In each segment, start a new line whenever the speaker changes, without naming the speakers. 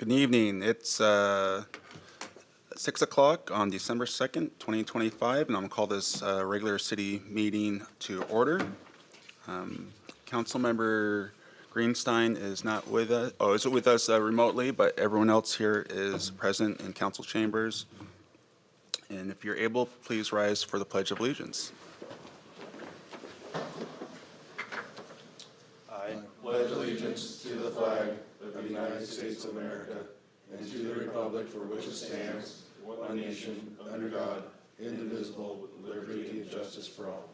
Good evening. It's 6 o'clock on December 2nd, 2025, and I'm going to call this regular city meeting to order. Councilmember Greenstein is not with us, is with us remotely, but everyone else here is present in council chambers. And if you're able, please rise for the Pledge of Allegiance.
I pledge allegiance to the flag of the United States of America and to the republic for which it stands, one nation, under God, indivisible, with liberty and justice for all.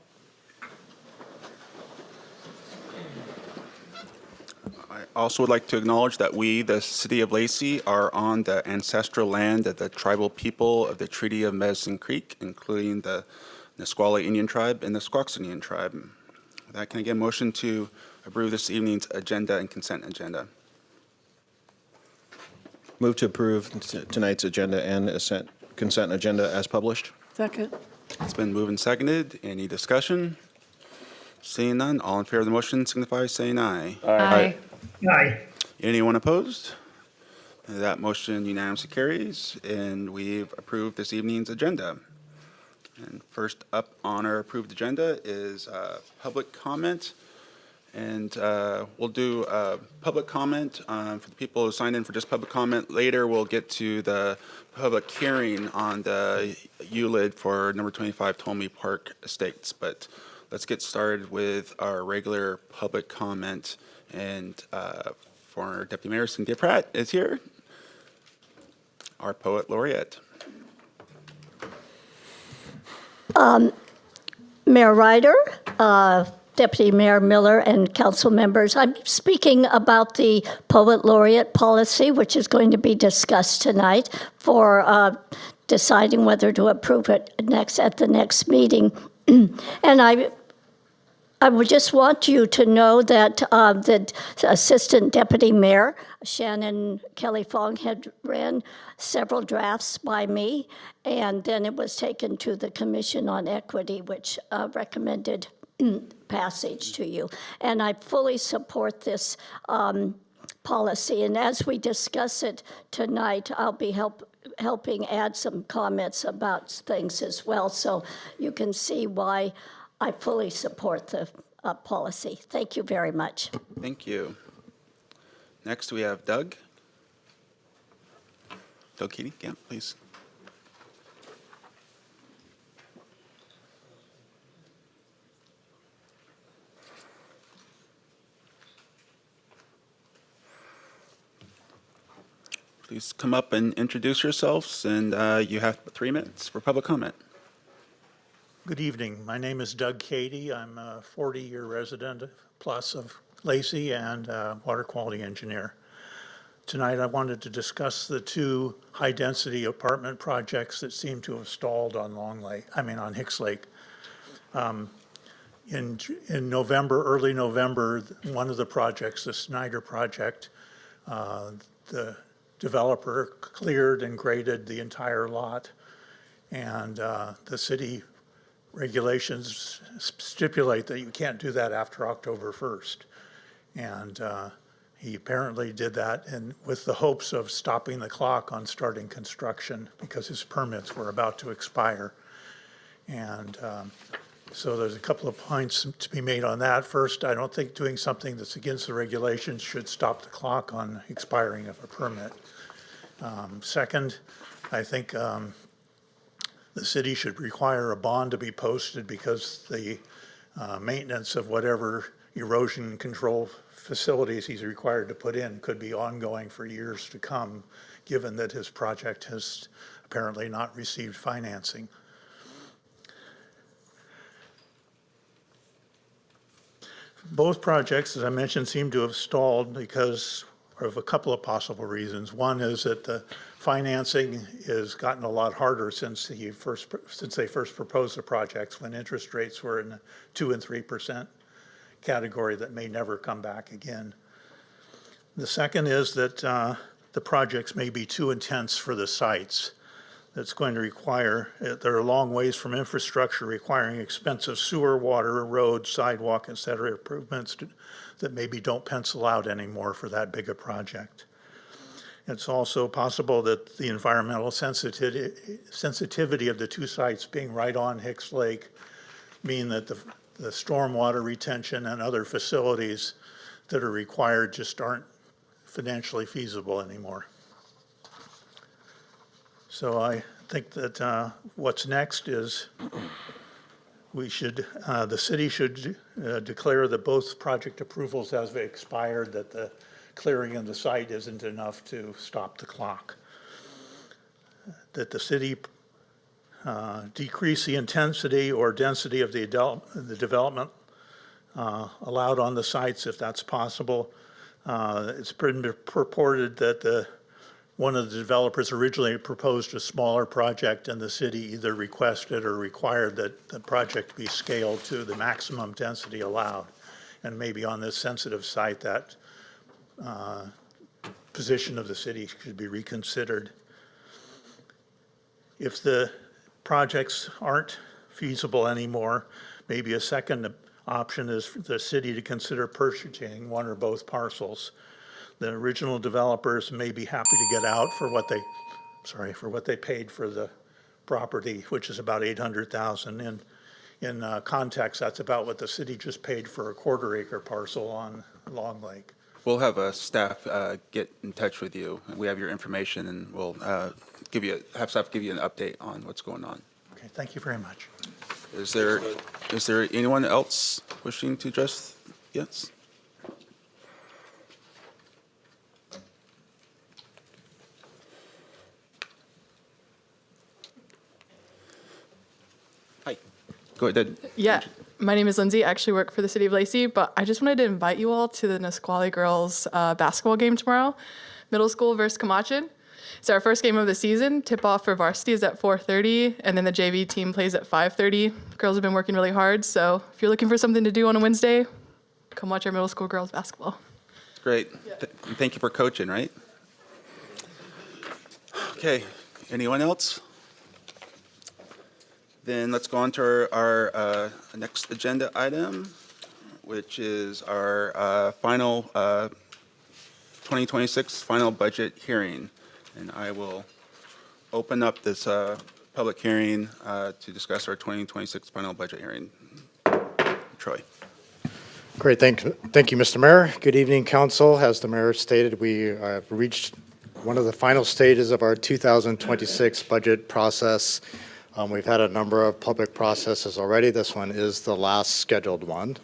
I also would like to acknowledge that we, the city of Lacey, are on the ancestral land of the tribal people of the Treaty of Medicine Creek, including the Nisqually Indian Tribe and the Squaxin Indian Tribe. With that, can I get a motion to approve this evening's agenda and consent agenda?
Move to approve tonight's agenda and consent agenda as published.
Second.
It's been moved and seconded. Any discussion? Seeing none, all in favor of the motion signify by saying aye.
Aye.
Aye.
Anyone opposed? That motion unanimously carries, and we've approved this evening's agenda. And first up on our approved agenda is public comment. And we'll do public comment for the people who signed in for just public comment. Later, we'll get to the public hearing on the ULID for number 25 Ptolemy Park Estates. But let's get started with our regular public comment. And former Deputy Mayor Cynthia Pratt is here, our poet laureate.
Mayor Ryder, Deputy Mayor Miller, and council members, I'm speaking about the Poet Laureate policy, which is going to be discussed tonight for deciding whether to approve it at the next meeting. And I would just want you to know that the Assistant Deputy Mayor, Shannon Kelly Fong, had ran several drafts by me, and then it was taken to the Commission on Equity, which recommended passage to you. And I fully support this policy. And as we discuss it tonight, I'll be helping add some comments about things as well, so you can see why I fully support the policy. Thank you very much.
Thank you. Next, we have Doug. Doug Keating, yeah, please. Please come up and introduce yourselves, and you have 3 minutes for public comment.
Good evening. My name is Doug Cady. I'm a 40-year resident plus of Lacey and water quality engineer. Tonight I wanted to discuss the 2 high-density apartment projects that seem to have stalled on on Hicks Lake. In November, early November, one of the projects, the Snyder project, the developer cleared and graded the entire lot, and the city regulations stipulate that you can't do that after October 1st. And he apparently did that with the hopes of stopping the clock on starting construction because his permits were about to expire. And so there's a couple of points to be made on that. First, I don't think doing something that's against the regulations should stop the clock on expiring of a permit. Second, I think the city should require a bond to be posted because the maintenance of whatever erosion control facilities he's required to put in could be ongoing for years to come, given that his project has apparently not received financing. Both projects, as I mentioned, seem to have stalled because of a couple of possible reasons. One is that the financing has gotten a lot harder since they first proposed the projects, when interest rates were in the 2% and 3% category that may never come back again. The second is that the projects may be too intense for the sites. That's going to require, they're a long ways from infrastructure requiring expensive sewer, water, road, sidewalk, et cetera, improvements that maybe don't pencil out anymore for that big a project. It's also possible that the environmental sensitivity of the two sites being right on Hicks Lake mean that the stormwater retention and other facilities that are required just aren't financially feasible anymore. So I think that what's next is the city should declare that both project approvals have expired, that the clearing of the site isn't enough to stop the clock. That the city decrease the intensity or density of the development allowed on the sites if that's possible. It's been purported that one of the developers originally proposed a smaller project, and the city either requested or required that the project be scaled to the maximum density allowed. And maybe on this sensitive site, that position of the city should be reconsidered. If the projects aren't feasible anymore, maybe a second option is for the city to consider purchasing one or both parcels. The original developers may be happy to get out for what they paid for the property, which is about $800,000. In context, that's about what the city just paid for a quarter-acre parcel on Long Lake.
We'll have staff get in touch with you. We have your information, and we'll have staff give you an update on what's going on.
Okay, thank you very much.
Is there anyone else wishing to address? Yes. Hi. Go ahead.
Yeah, my name is Lindsay. I actually work for the city of Lacey, but I just wanted to invite you all to the Nisqually girls basketball game tomorrow, middle school versus Camachin. It's our first game of the season. Tip-off for varsity is at 4:30, and then the JV team plays at 5:30. Girls have been working really hard, so if you're looking for something to do on a Wednesday, come watch our middle school girls basketball.
Great. Thank you for coaching, right? Okay. Anyone else? Then let's go on to our next agenda item, which is our final 2026 final budget hearing. And I will open up this public hearing to discuss our 2026 final budget hearing. Troy.
Great, thank you, Mr. Mayor. Good evening, council. As the mayor stated, we have reached one of the final stages of our 2026 budget process. We've had a number of public processes already. This one is the last scheduled one.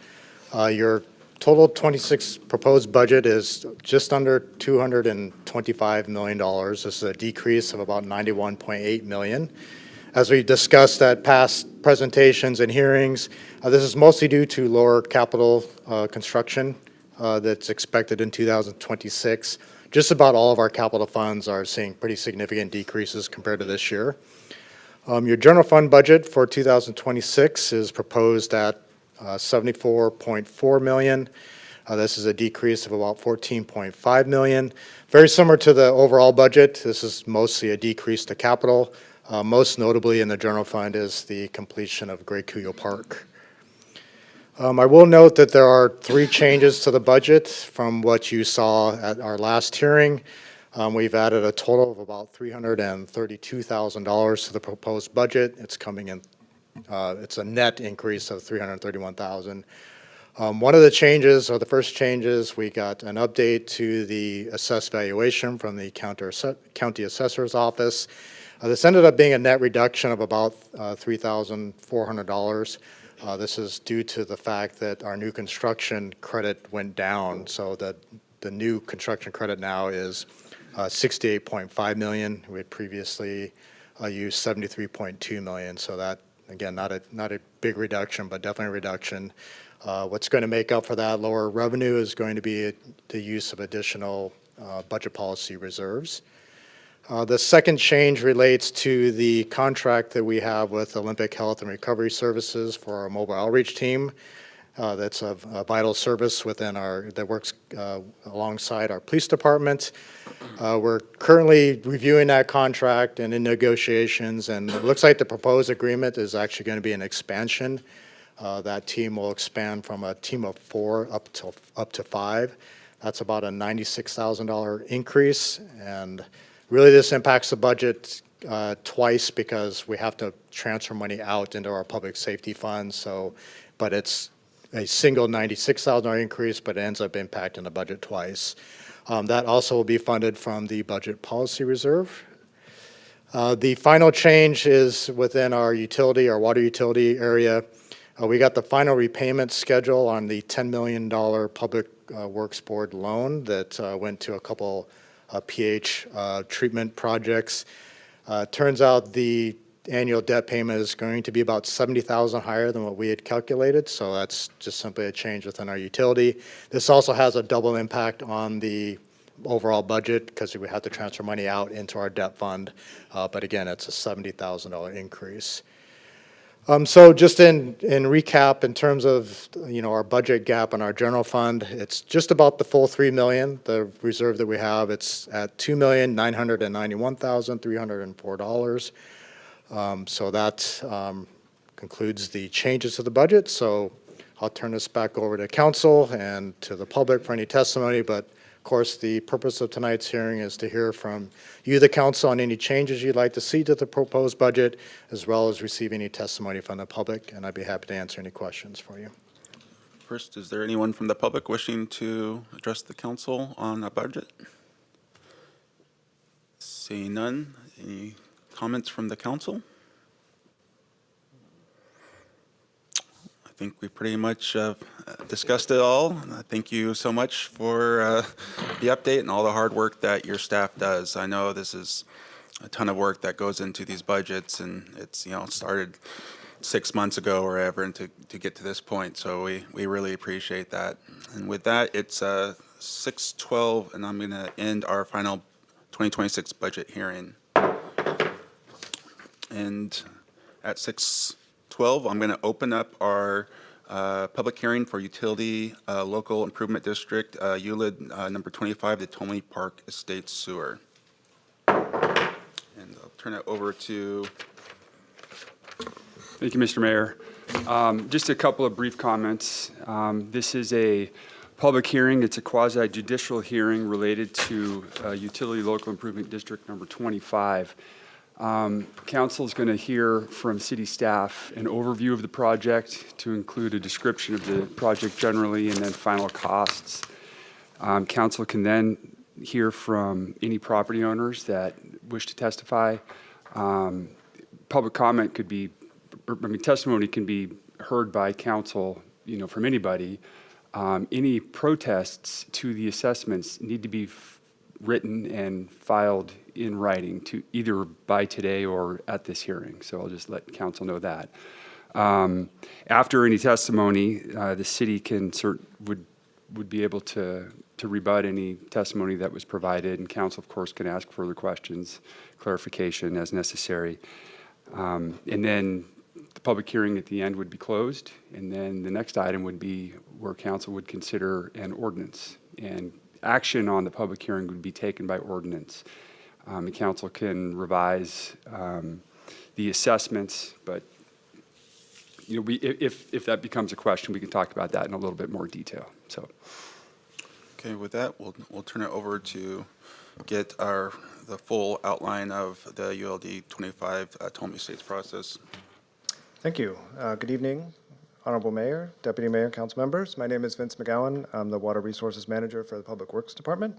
Your total 26 proposed budget is just under $225 million. This is a decrease of about $91.8 million. As we discussed at past presentations and hearings, this is mostly due to lower capital construction that's expected in 2026. Just about all of our capital funds are seeing pretty significant decreases compared to this year. Your general fund budget for 2026 is proposed at $74.4 million. This is a decrease of about $14.5 million. Very similar to the overall budget. This is mostly a decrease to capital. Most notably in the general fund is the completion of Great Cuyo Park. I will note that there are 3 changes to the budget from what you saw at our last hearing. We've added a total of about $332,000 to the proposed budget. It's coming in, it's a net increase of $331,000. One of the changes, or the first changes, we got an update to the assessed valuation from the county assessor's office. This ended up being a net reduction of about $3,400. This is due to the fact that our new construction credit went down, so that the new construction credit now is $68.5 million. We had previously used $73.2 million, so that, again, not a big reduction, but definitely a reduction. What's going to make up for that lower revenue is going to be the use of additional budget policy reserves. The second change relates to the contract that we have with Olympic Health and Recovery Services for our mobile outreach team. That's a vital service that works alongside our police department. We're currently reviewing that contract and in negotiations, and it looks like the proposed agreement is actually going to be an expansion. That team will expand from a team of 4 up to 5. That's about a $96,000 increase. And really, this impacts the budget twice because we have to transfer money out into our public safety fund. So, but it's a single $96,000 increase, but it ends up impacting the budget twice. That also will be funded from the budget policy reserve. The final change is within our utility, our water utility area. We got the final repayment schedule on the $10 million Public Works Board loan that went to a couple pH treatment projects. Turns out the annual debt payment is going to be about $70,000 higher than what we had calculated, so that's just simply a change within our utility. This also has a double impact on the overall budget because we have to transfer money out into our debt fund, but again, it's a $70,000 increase. So just in recap, in terms of, our budget gap in our general fund, it's just about the full $3 million, the reserve that we have. It's at $2,991,304. So that concludes the changes to the budget. So I'll turn this back over to council and to the public for any testimony. But of course, the purpose of tonight's hearing is to hear from you, the council, on any changes you'd like to see to the proposed budget, as well as receive any testimony from the public. And I'd be happy to answer any questions for you.
First, is there anyone from the public wishing to address the council on a budget? Seeing none, any comments from the council? I think we pretty much discussed it all. Thank you so much for the update and all the hard work that your staff does. I know this is a ton of work that goes into these budgets, and it's started 6 months ago or ever, and to get to this point. So we really appreciate that. And with that, it's 6:12, and I'm going to end our final 2026 budget hearing. And at 6:12, I'm going to open up our public hearing for Utility Local Improvement District, ULID number 25, the Tomey Park Estates Sewer. And I'll turn it over to...
Thank you, Mr. Mayor. Just a couple of brief comments. This is a public hearing. It's a quasi-judicial hearing related to Utility Local Improvement District number 25. Council is going to hear from city staff an overview of the project to include a description of the project generally and then final costs. Council can then hear from any property owners that wish to testify. Public comment could be, testimony can be heard by council, from anybody. Any protests to the assessments need to be written and filed in writing to either by today or at this hearing. So I'll just let council know that. After any testimony, the city would be able to rebut any testimony that was provided, and council, of course, can ask further questions, clarification as necessary. And then the public hearing at the end would be closed, and then the next item would be where council would consider an ordinance, and action on the public hearing would be taken by ordinance. The council can revise the assessments, but if that becomes a question, we can talk about that in a little bit more detail. So,
Okay, with that, we'll turn it over to get the full outline of the ULD 25 Tomey Estates process.
Thank you. Good evening, Honorable Mayor, Deputy Mayor, Council members. My name is Vince McGowan. I'm the Water Resources Manager for the Public Works Department.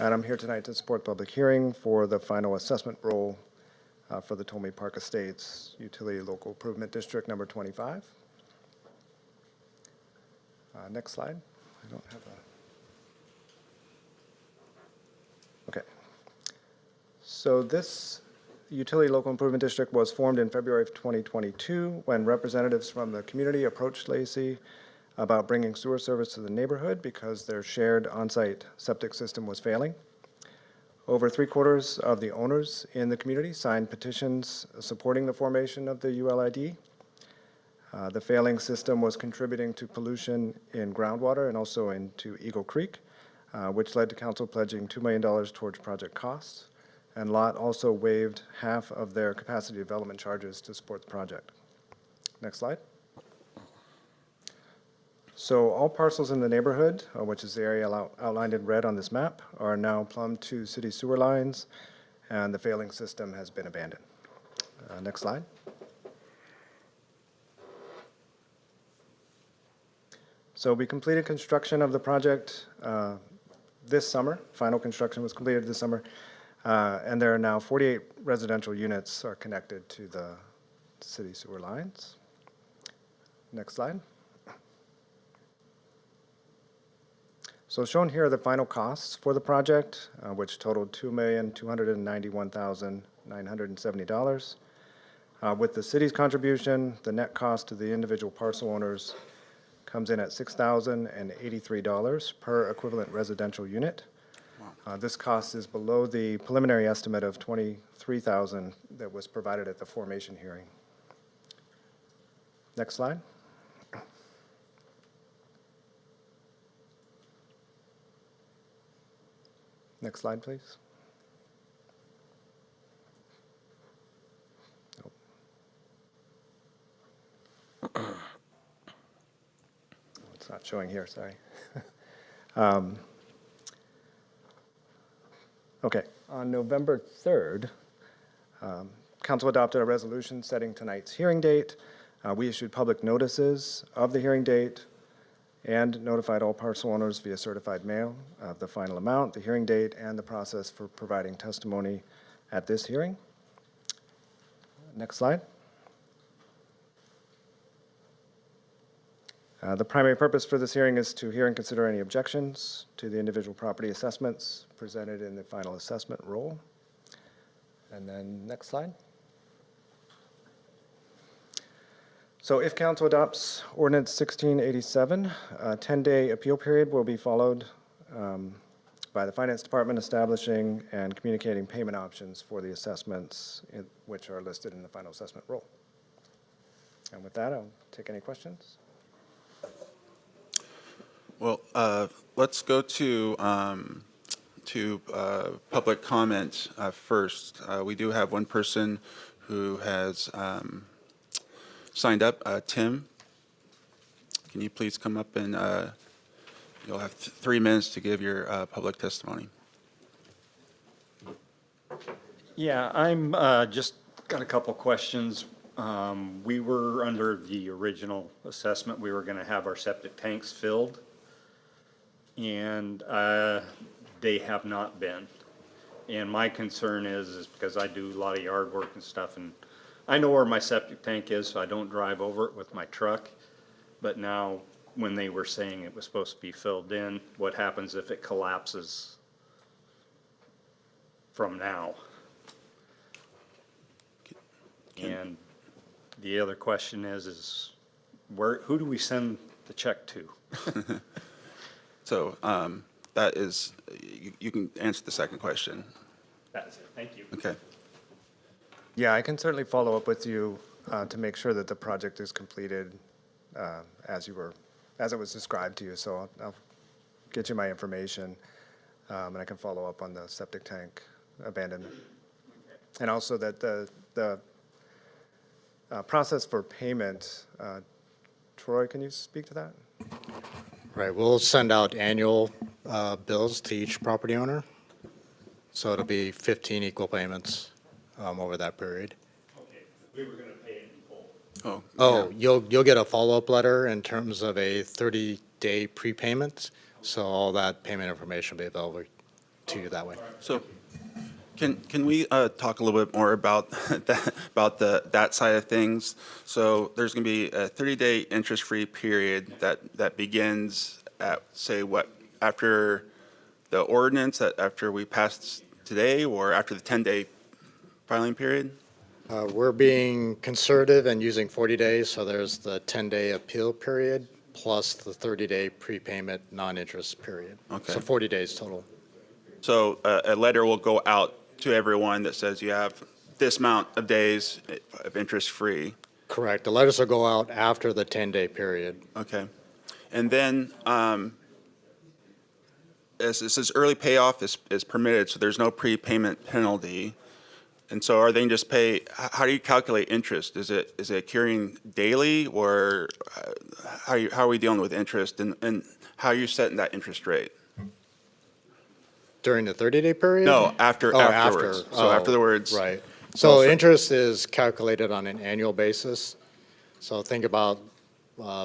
And I'm here tonight to support the public hearing for the final assessment roll for the Tomey Park Estates Utility Local Improvement District number 25. Next slide. I don't have a... Okay. So this Utility Local Improvement District was formed in February of 2022 when representatives from the community approached Lacey about bringing sewer service to the neighborhood because their shared on-site septic system was failing. Over 3/4 of the owners in the community signed petitions supporting the formation of the ULID. The failing system was contributing to pollution in groundwater and also into Eagle Creek, which led to council pledging $2 million towards project costs. And LOT also waived half of their capacity development charges to support the project. Next slide. So all parcels in the neighborhood, which is the area outlined in red on this map, are now plumbed to city sewer lines, and the failing system has been abandoned. Next slide. So we completed construction of the project this summer. Final construction was completed this summer. And there are now 48 residential units are connected to the city sewer lines. Next slide. So shown here are the final costs for the project, which totaled $2,291,970. With the city's contribution, the net cost to the individual parcel owners comes in at $6,083 per equivalent residential unit. This cost is below the preliminary estimate of $23,000 that was provided at the formation hearing. Next slide. Next slide, please. Nope. It's not showing here, sorry. Okay, on November 3rd, Council adopted a resolution setting tonight's hearing date. We issued public notices of the hearing date and notified all parcel owners via certified mail of the final amount, the hearing date, and the process for providing testimony at this hearing. Next slide. The primary purpose for this hearing is to hear and consider any objections to the individual property assessments presented in the final assessment roll. And then next slide. So if council adopts ordinance 1687, a 10-day appeal period will be followed by the finance department establishing and communicating payment options for the assessments which are listed in the final assessment roll. And with that, I'll take any questions.
Well, let's go to public comment first. We do have one person who has signed up. Tim, can you please come up and you'll have 3 minutes to give your public testimony.
Yeah, I'm just got a couple questions. We were under the original assessment, we were going to have our septic tanks filled, and they have not been. And my concern is because I do a lot of yard work and stuff, and I know where my septic tank is, so I don't drive over it with my truck. But now, when they were saying it was supposed to be filled in, what happens if it collapses from now? And the other question is who do we send the check to?
So that is, you can answer the second question.
That's it, thank you.
Okay.
Yeah, I can certainly follow up with you to make sure that the project is completed as it was described to you. So I'll get you my information, and I can follow up on the septic tank abandonment. And also that the process for payment, Troy, can you speak to that?
Right, we'll send out annual bills to each property owner. So it'll be 15 equal payments over that period.
Okay, we were gonna pay it in full.
Oh.
Oh, you'll get a follow-up letter in terms of a 30-day prepayment. So all that payment information will be available to you that way.
So can we talk a little bit more about that side of things? So there's going to be a 30-day interest-free period that begins at, say, what, after the ordinance, after we passed today, or after the 10-day filing period?
We're being conservative and using 40 days, so there's the 10-day appeal period plus the 30-day prepayment non-interest period.
Okay.
So 40 days total.
So a letter will go out to everyone that says you have this amount of days of interest-free.
Correct. The letters will go out after the 10-day period.
Okay. And then, as it says, early payoff is permitted, so there's no prepayment penalty. And so are they just pay, how do you calculate interest? Is it carrying daily, or how are we dealing with interest, and how are you setting that interest rate?
During the 30-day period?
No,
Oh,
afterwards.
after.
So
Oh,
afterwards.
Right.
Well,
So interest is calculated on an annual basis. So think about,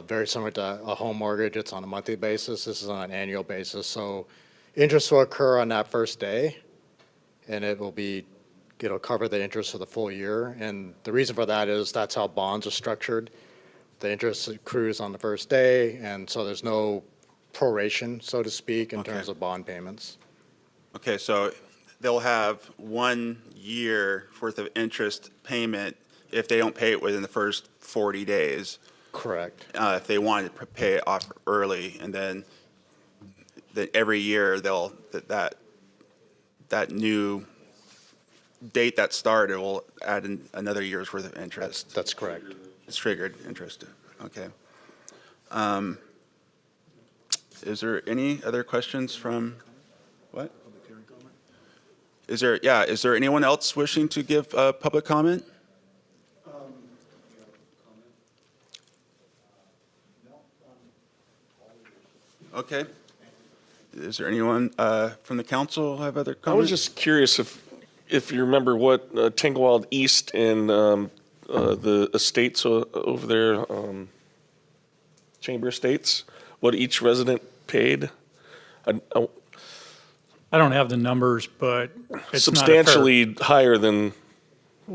very similar to a home mortgage, it's on a monthly basis. This is on an annual basis. So interest will occur on that first day, and it'll cover the interest for the full year. And the reason for that is that's how bonds are structured. The interest accrues on the first day, and so there's no proration, so to speak, in
Okay.
terms of bond payments.
Okay, so they'll have 1 year worth of interest payment if they don't pay it within the first 40 days.
Correct.
If they wanted to pay it off early, and then every year that new date that started will add in another year's worth of interest.
That's correct.
It's triggered interest, okay. Is there any other questions from, what? Is there anyone else wishing to give public comment? Okay. Is there anyone from the council have other
I was
comments?
just curious if you remember what Tanglewild East and the estates over there, Chamber Estates, what each resident paid?
I don't have the numbers, but it's not a fair.
Substantially higher than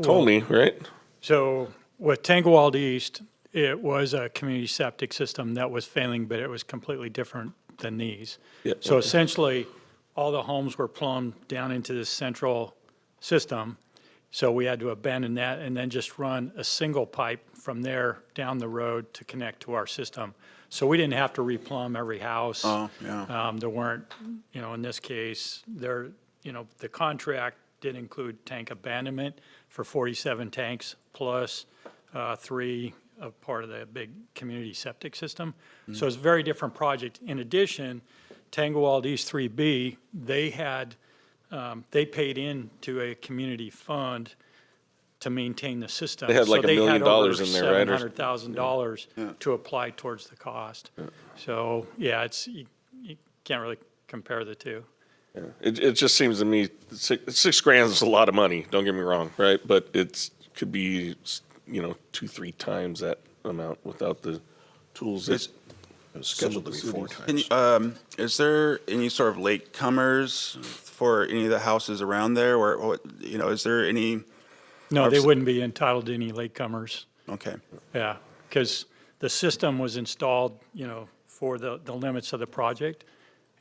Tony, right?
So with Tanglewild East, it was a community septic system that was failing, but it was completely different than these.
Yeah,
So
okay.
essentially, all the homes were plumbed down into this central system. So we had to abandon that and then just run a single pipe from there down the road to connect to our system. So we didn't have to replumb every house.
Oh, yeah.
There weren't, in this case, the contract did include tank abandonment for 47 tanks plus 3 of part of the big community septic system. So it's a very different project. In addition, Tanglewild East 3B, they paid into a community fund to maintain the system.
They had like
So
$1 million in there, right? Or-
$700,000 to apply towards the cost. So, yeah, you can't really compare the two.
Yeah. It just seems to me, six grand is a lot of money, don't get me wrong, right? But could be, 2-3 times that amount without the tools that.
It was scheduled to be 4
Can
times.
is there any sort of latecomers for any of the houses around there, or, is there any?
No, they wouldn't be entitled to any latecomers.
Okay,
Yeah, because the system was installed, for the limits of the project.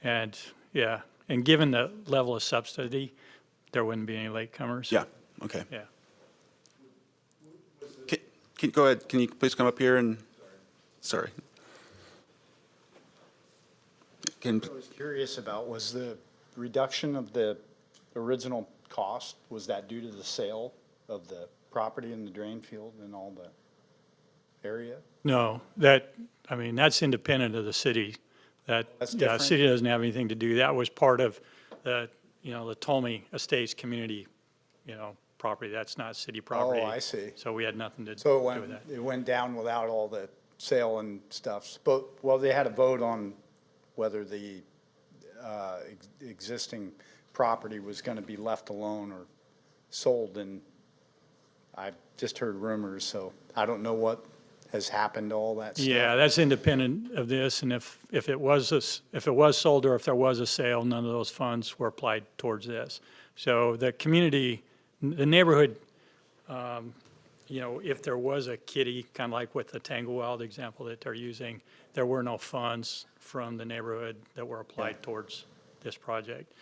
And, yeah, and given the level of subsidy, there wouldn't be any latecomers.
yeah, okay.
Yeah.
Go ahead, can you please come up here and, sorry.
I was curious about, was the reduction of the original cost, was that due to the sale of the property in the drain field and all the area?
No, that's independent of the city.
That's
The
different?
city doesn't have anything to do. That was part of the Tolme Estates community, property. That's not city property.
Oh, I see.
So we had nothing to do
So
with that.
it went down without all the sale and stuff. But, well, they had a vote on whether the existing property was going to be left alone or sold, and I've just heard rumors, so I don't know what has happened to all that stuff.
Yeah, that's independent of this, and if it was sold or if there was a sale, none of those funds were applied towards this. So the community, the neighborhood, if there was a kitty, kind of like with the Tanglewild example that they're using, there were no funds from the neighborhood that were applied towards this project.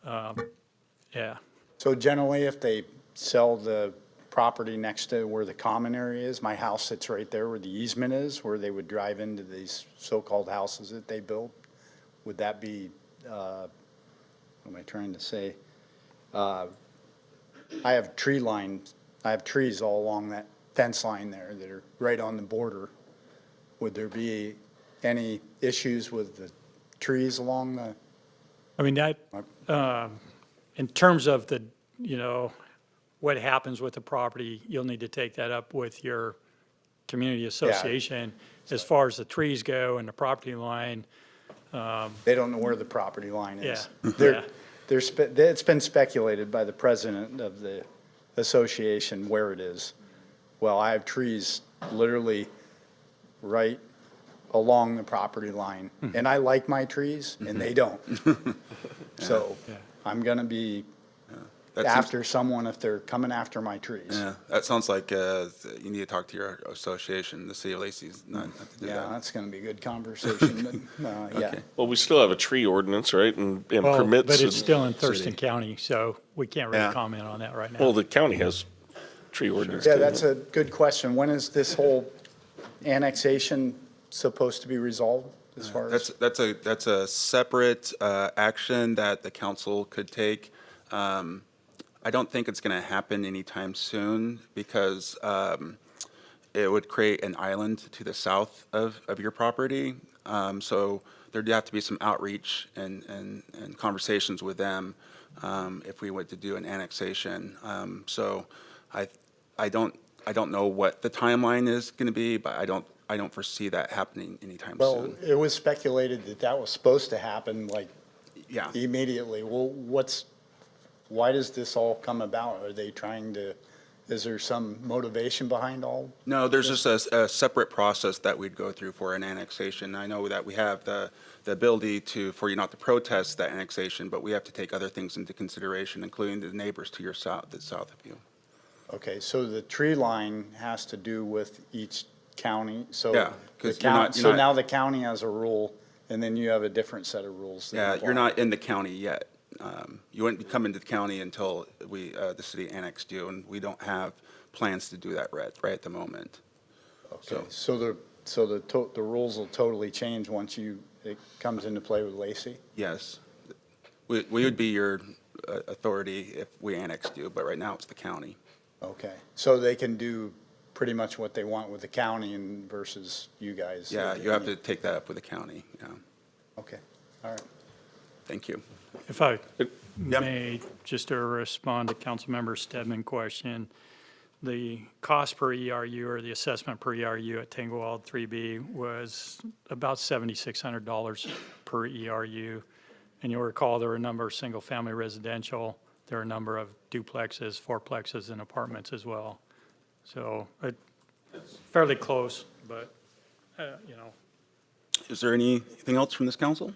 Yeah.
So generally, if they sell the property next to where the common area is, my house sits right there where the easement is, where they would drive into these so-called houses that they build, would that be, what am I trying to say? I have trees all along that fence line there that are right on the border. Would there be any issues with the trees along the?
I mean, in terms of the,
what happens with the property, you'll need to take that up with your community association. As far as the trees go and the property line,
They don't know where the property line is.
yeah.
It's been speculated by the president of the association where it is. Well, I have trees literally right along the property line, and I like my trees, and they don't. So I'm gonna be
That seems-
after someone if they're coming after my trees.
Yeah, that sounds like you need to talk to your association. The city of Lacey's not to do
Yeah,
that.
that's gonna be a good conversation, but, yeah.
Okay.
Well, we still have a tree ordinance, right, and
Well,
permits.
but it's
and-
still in Thurston County, so we can't really
Yeah.
comment on that right now.
Well, the county has tree ordinance.
Yeah,
too.
that's a good question. When is this whole annexation supposed to be resolved as far as?
That's a separate action that the council could take. I don't think it's going to happen anytime soon because it would create an island to the south of your property. So there'd have to be some outreach and conversations with them if we were to do an annexation. So I don't know what the timeline is going to be, but I don't foresee that happening anytime
Well,
soon.
it was speculated that that was supposed to happen like
Yeah.
immediately. Well, why does this all come about? Are they trying to, is there some motivation behind all?
No, there's just a separate process that we'd go through for an annexation. I know that we have the ability for you not to protest that annexation, but we have to take other things into consideration, including the neighbors to your south, that's south of you.
Okay, so the tree line has to do with each county, so.
Yeah,
the
'cause you're not-
So now the county has a rule, and then you have a different set of rules. that
Yeah, you're
apply.
not in the county yet. You wouldn't be coming to the county until the city annexed you, and we don't have plans to do that right at the moment.
Okay, so the rules will totally change once it comes into play with Lacey?
Yes. We would be your authority if we annexed you, but right now it's the county.
Okay, so they can do pretty much what they want with the county and versus you guys?
Yeah, you have to take that up with the county, yeah.
Okay, all right.
Thank you.
If I may, just to respond to Councilmember Stedman's question, the cost per ERU or the assessment per ERU at Tanglewood 3B was about $7,600 per ERU. And you'll recall there were a number of single-family residential, there are a number of duplexes, fourplexes, and apartments as well. So it's fairly close, but, you know.
Is there anything else from this council?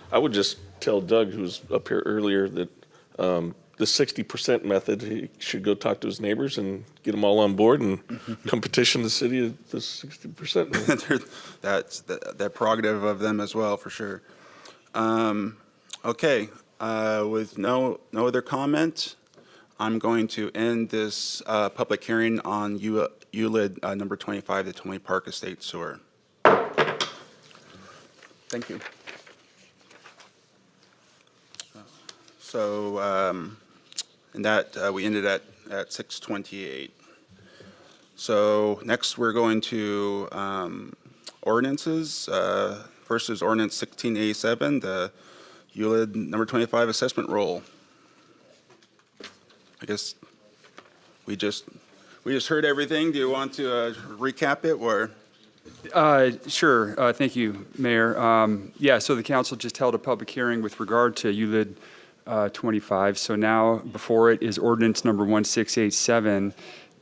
I would just tell Doug, who was up here earlier, that the 60% method, he should go talk to his neighbors and get them all on board and come petition the city of the 60%.
That's the prerogative of them as well, for sure. Okay, with no other comment, I'm going to end this public hearing on ULID number 25, the Tony Park Estate Sewer. Thank you. So, and that, we ended at 6:28. So next, we're going to ordinances. First is ordinance 1687, the ULID number 25 assessment roll. I guess we just heard everything. Do you want to recap it, or?
Sure. Thank you, Mayor. Yeah, so the council just held a public hearing with regard to ULID 25. So now before it is ordinance number 1687.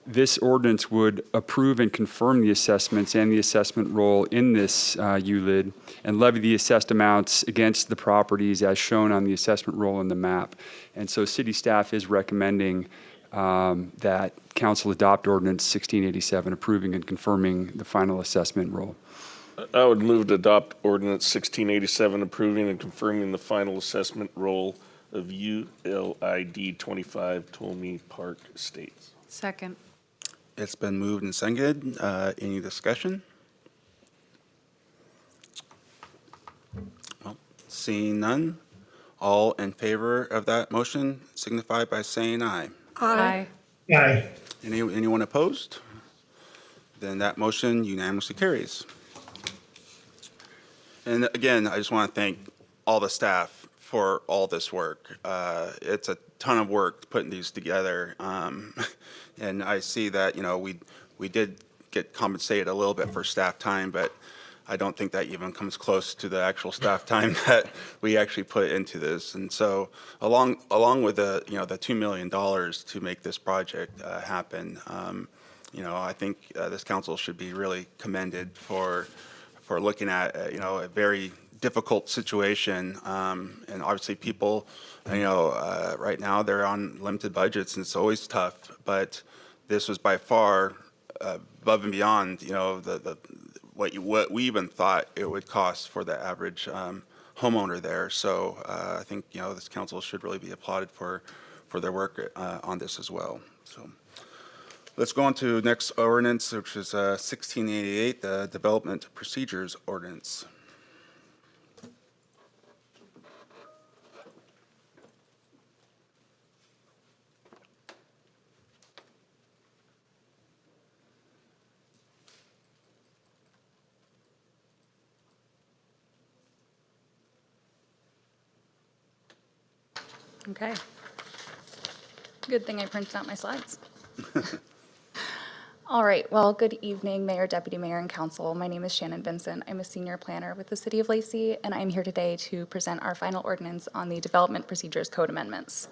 This ordinance would approve and confirm the assessments and the assessment roll in this ULID and levy the assessed amounts against the properties as shown on the assessment roll in the map. And so city staff is recommending that council adopt ordinance 1687, approving and confirming the final assessment roll.
I would move to adopt ordinance 1687, approving and confirming the final assessment roll of ULID 25 Tolme Park Estates.
Second.
It's been moved and seconded. Any discussion? Well, seeing none, all in favor of that motion signify by saying aye.
Aye.
Aye.
Anyone opposed? Then that motion unanimously carries. And again, I just want to thank all the staff for all this work. It's a ton of work putting these together. And I see that, we did get compensated a little bit for staff time, but I don't think that even comes close to the actual staff time that we actually put into this. And so along with the $2 million to make this project happen, I think this council should be really commended for looking at, a very difficult situation. And obviously people, right now they're on limited budgets and it's always tough, but this was by far above and beyond, what we even thought it would cost for the average homeowner there. So I think, this council should really be applauded for their work on this as well. So let's go on to next ordinance, which is 1688, the Development Procedures Ordinance.
Okay. Good thing I printed out my slides. All right, well, good evening, Mayor, Deputy Mayor, and Council. My name is Shannon Vincent. I'm a senior planner with the City of Lacey, and I'm here today to present our final ordinance on the Development Procedures Code amendments.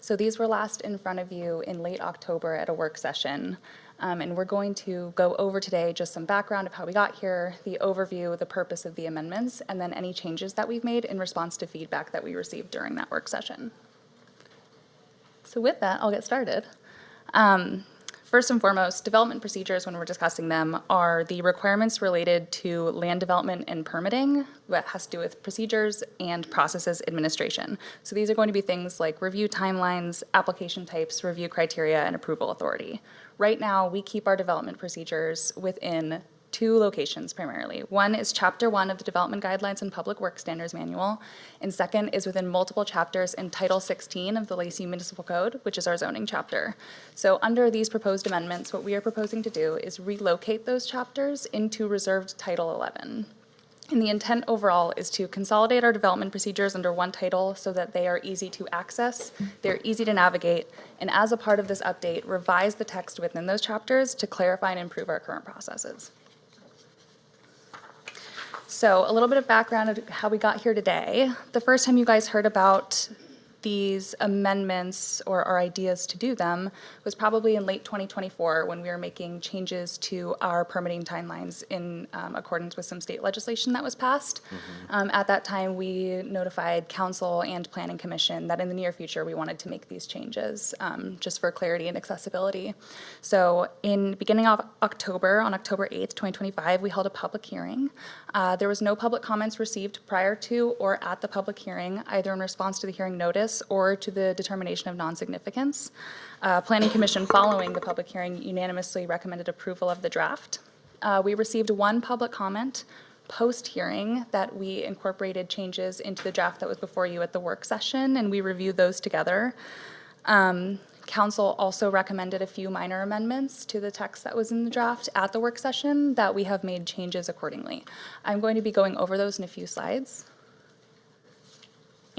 So these were last in front of you in late October at a work session. And we're going to go over today just some background of how we got here, the overview, the purpose of the amendments, and then any changes that we've made in response to feedback that we received during that work session. So with that, I'll get started. First and foremost, development procedures, when we're discussing them, are the requirements related to land development and permitting that has to do with procedures and processes administration. So these are going to be things like review timelines, application types, review criteria, and approval authority. Right now, we keep our development procedures within two locations primarily. One is Chapter 1 of the Development Guidelines and Public Works Standards Manual, and second is within multiple chapters in Title 16 of the Lacey Municipal Code, which is our zoning chapter. So under these proposed amendments, what we are proposing to do is relocate those chapters into reserved Title 11. And the intent overall is to consolidate our development procedures under one title so that they are easy to access, they're easy to navigate, and as a part of this update, revise the text within those chapters to clarify and improve our current processes. So a little bit of background of how we got here today. The first time you guys heard about these amendments or our ideas to do them was probably in late 2024 when we were making changes to our permitting timelines in accordance with some state legislation that was passed. At that time, we notified council and planning commission that in the near future we wanted to make these changes just for clarity and accessibility. So in beginning of October, on October 8th, 2025, we held a public hearing. There was no public comments received prior to or at the public hearing, either in response to the hearing notice or to the determination of non-significance. Planning Commission, following the public hearing, unanimously recommended approval of the draft. We received one public comment post-hearing that we incorporated changes into the draft that was before you at the work session, and we reviewed those together. Council also recommended a few minor amendments to the text that was in the draft at the work session that we have made changes accordingly. I'm going to be going over those in a few slides.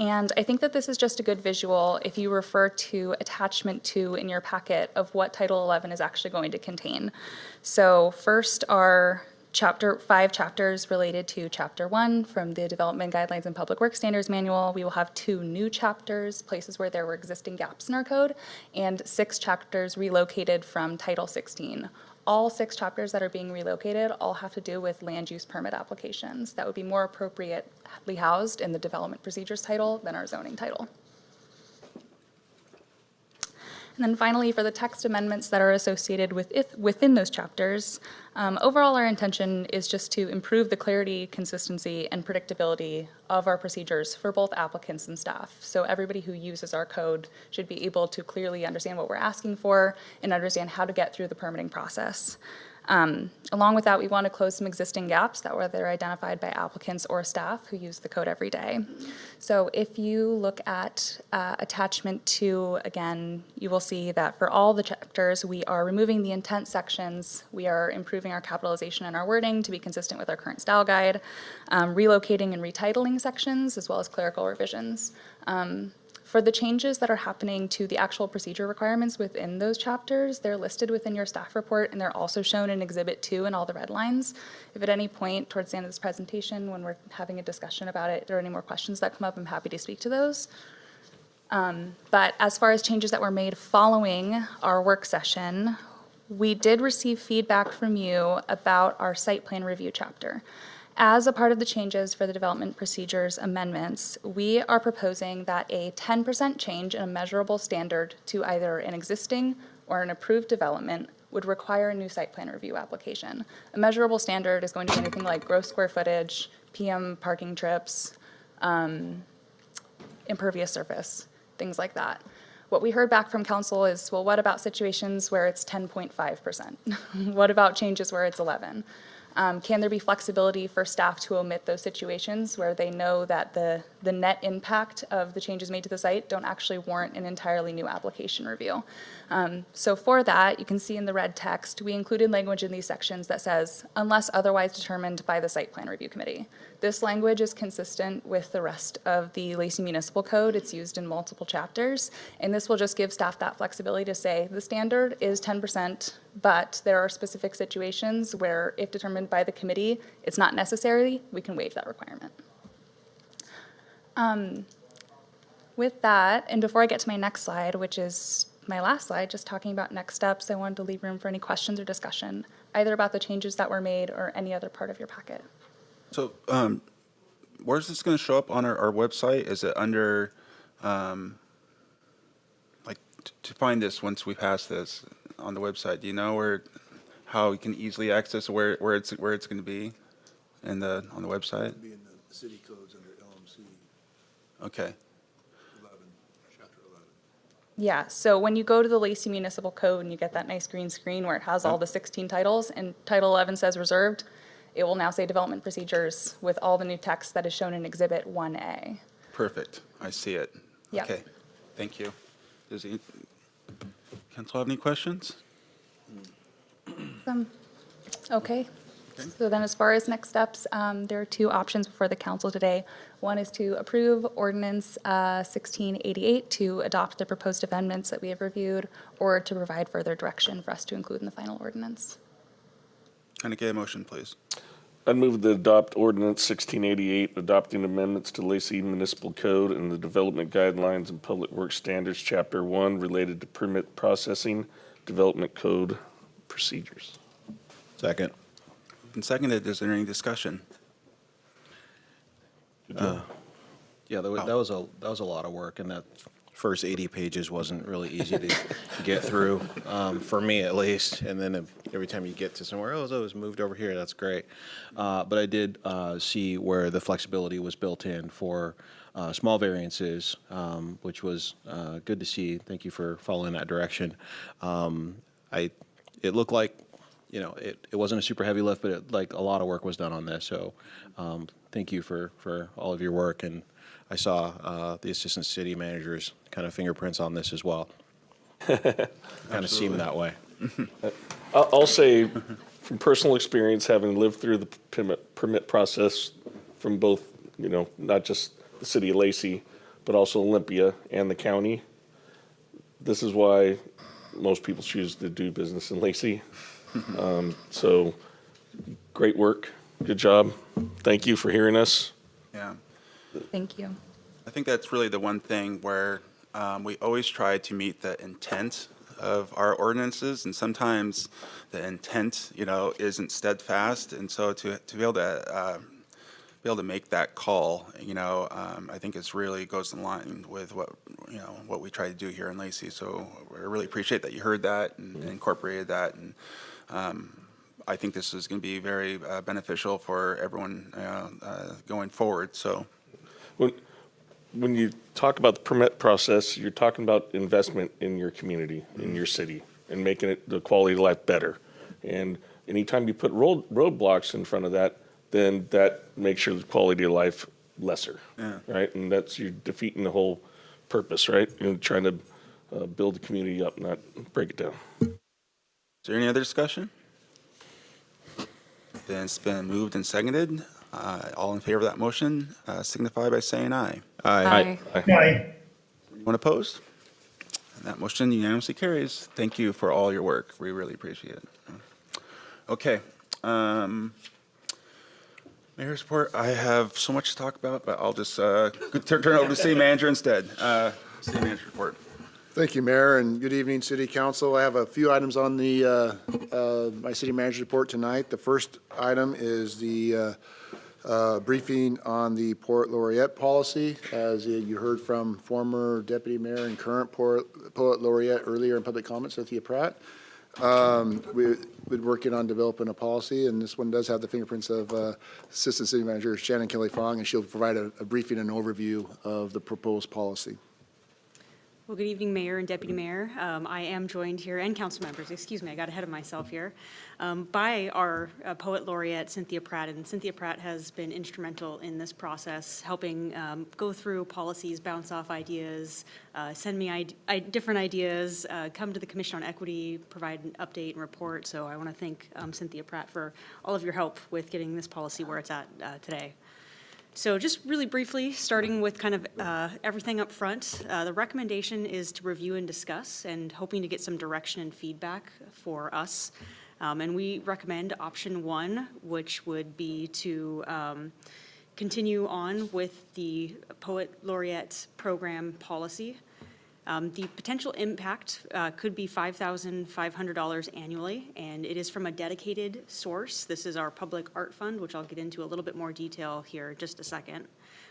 And I think that this is just a good visual if you refer to attachment 2 in your packet of what Title 11 is actually going to contain. So first are 5 chapters related to Chapter 1 from the Development Guidelines and Public Works Standards Manual. We will have 2 new chapters, places where there were existing gaps in our code, and 6 chapters relocated from Title 16. All 6 chapters that are being relocated all have to do with land use permit applications that would be more appropriately housed in the development procedures title than our zoning title. And then finally, for the text amendments that are associated within those chapters, overall our intention is just to improve the clarity, consistency, and predictability of our procedures for both applicants and staff. So everybody who uses our code should be able to clearly understand what we're asking for and understand how to get through the permitting process. Along with that, we want to close some existing gaps that were either identified by applicants or staff who use the code every day. So if you look at attachment 2, again, you will see that for all the chapters, we are removing the intent sections. We are improving our capitalization and our wording to be consistent with our current style guide, relocating and retitling sections, as well as clerical revisions. For the changes that are happening to the actual procedure requirements within those chapters, they're listed within your staff report, and they're also shown in Exhibit 2 in all the red lines. If at any point towards the end of this presentation, when we're having a discussion about it, there are any more questions that come up, I'm happy to speak to those. But as far as changes that were made following our work session, we did receive feedback from you about our site plan review chapter. As a part of the changes for the development procedures amendments, we are proposing that a 10% change in a measurable standard to either an existing or an approved development would require a new site plan review application. A measurable standard is going to be anything like gross square footage, PM parking trips, impervious surface, things like that. What we heard back from council is, well, what about situations where it's 10.5%? What about changes where it's 11? Can there be flexibility for staff to omit those situations where they know that the net impact of the changes made to the site don't actually warrant an entirely new application review? So for that, you can see in the red text, we included language in these sections that says, unless otherwise determined by the Site Plan Review Committee. This language is consistent with the rest of the Lacey Municipal Code. It's used in multiple chapters, and this will just give staff that flexibility to say, the standard is 10%, but there are specific situations where, if determined by the committee, it's not necessary, we can waive that requirement. With that, and before I get to my next slide, which is my last slide, just talking about next steps, I wanted to leave room for any questions or discussion, either about the changes that were made or any other part of your packet.
So, where's this going to show up on our website? Is it under, to find this once we pass this on the website? Do you know how we can easily access where it's going to be on the website?
Be in the city codes under LMC
Okay.
11, chapter 11.
Yeah, so when you go to the Lacey Municipal Code and you get that nice green screen where it has all the 16 titles and Title 11 says reserved, it will now say development procedures with all the new text that is shown in Exhibit 1A.
Perfect. I see it.
Yep.
Okay. Thank you. Does council have any questions?
Okay. So then as far as next steps, there are two options before the council today. One is to approve Ordinance 1688 to adopt the proposed amendments that we have reviewed, or to provide further direction for us to include in the final ordinance.
Can I get a motion, please?
I'd move to adopt ordinance 1688, adopting amendments to Lacey Municipal Code and the Development Guidelines and Public Works Standards, Chapter 1, related to permit processing, Development Code procedures.
Second.
And seconded, is there any discussion?
Yeah, that was a lot of work, and that first 80 pages wasn't really easy to get through, for me at least. And then every time you get to somewhere, oh, it was moved over here, that's great. But I did see where the flexibility was built in for small variances, which was good to see. Thank you for following that direction. It looked like, it wasn't a super heavy lift, but a lot of work was done on this. So thank you for all of your work. And I saw the assistant city manager's kind of fingerprints on this as well. Kind of seemed that way.
I'll say, from personal experience, having lived through the permit process from both, not just the city of Lacey, but also Olympia and the county, this is why most people choose to do business in Lacey. So, great work. Good job. Thank you for hearing us.
Yeah.
Thank you.
I think that's really the one thing where we always try to meet the intent of our ordinances, and sometimes the intent, isn't steadfast. And so to be able to make that call, I think it's really goes in line with what we try to do here in Lacey. So I really appreciate that you heard that and incorporated that, and I think this is going to be very beneficial for everyone going forward. So.
When you talk about the permit process, you're talking about investment in your community, in your city, and making it the quality of life better. And anytime you put roadblocks in front of that, then that makes your quality of life lesser.
Yeah.
Right? And you're defeating the whole purpose, right? You're trying to build the community up, not break it down.
Is there any other discussion? Then it's been moved and seconded. All in favor of that motion signify by saying aye.
Aye.
Anyone opposed? And that motion unanimously carries. Thank you for all your work. We really appreciate it. Okay. Mayor's report. I have so much to talk about, but I'll just turn it over to city manager instead. City manager report.
Thank you, Mayor, and good evening, City Council. I have a few items on the my city manager's report tonight. The first item is the briefing on the Port Laureate policy. As you heard from former Deputy Mayor and current Port Laureate earlier in public comment, Cynthia Pratt. We've been working on developing a policy, and this one does have the fingerprints of Assistant City Manager Shannon Kelly Fong, and she'll provide a briefing and overview of the proposed policy.
Well, good evening, Mayor and Deputy Mayor. I am joined here, and council members, excuse me, I got ahead of myself here, by our Poet Laureate, Cynthia Pratt. And Cynthia Pratt has been instrumental in this process, helping go through policies, bounce off ideas, send me different ideas, come to the Commission on Equity, provide an update and report. So I want to thank Cynthia Pratt for all of your help with getting this policy where it's at today. So just really briefly, starting with kind of everything up front, the recommendation is to review and discuss and hoping to get some direction and feedback for us. And we recommend option 1, which would be to continue on with the Poet Laureate program policy. The potential impact could be $5,500 annually, and it is from a dedicated source. This is our public art fund, which I'll get into a little bit more detail here in just a second.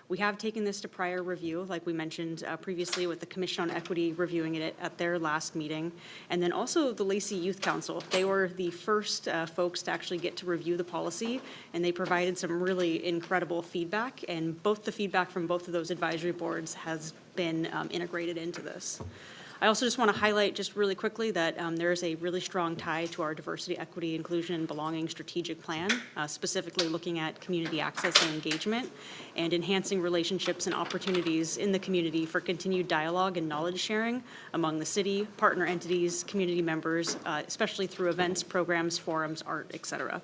We have taken this to prior review, like we mentioned previously, with the Commission on Equity reviewing it at their last meeting. And then also the Lacey Youth Council. They were the first folks to actually get to review the policy, and they provided some really incredible feedback. And both the feedback from both of those advisory boards has been integrated into this. I also just want to highlight just really quickly that there is a really strong tie to our diversity, equity, inclusion, and belonging strategic plan, specifically looking at community access and engagement and enhancing relationships and opportunities in the community for continued dialogue and knowledge sharing among the city, partner entities, community members, especially through events, programs, forums, art, et cetera.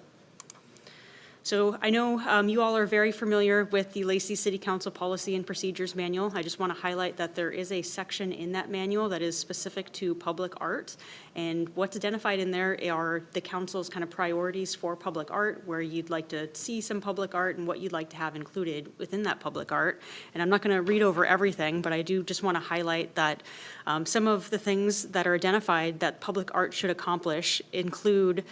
So I know you all are very familiar with the Lacey City Council Policy and Procedures Manual. I just want to highlight that there is a section in that manual that is specific to public art. And what's identified in there are the council's kind of priorities for public art, where you'd like to see some public art and what you'd like to have included within that public art. And I'm not going to read over everything, but I do just want to highlight that some of the things that are identified that public art should accomplish include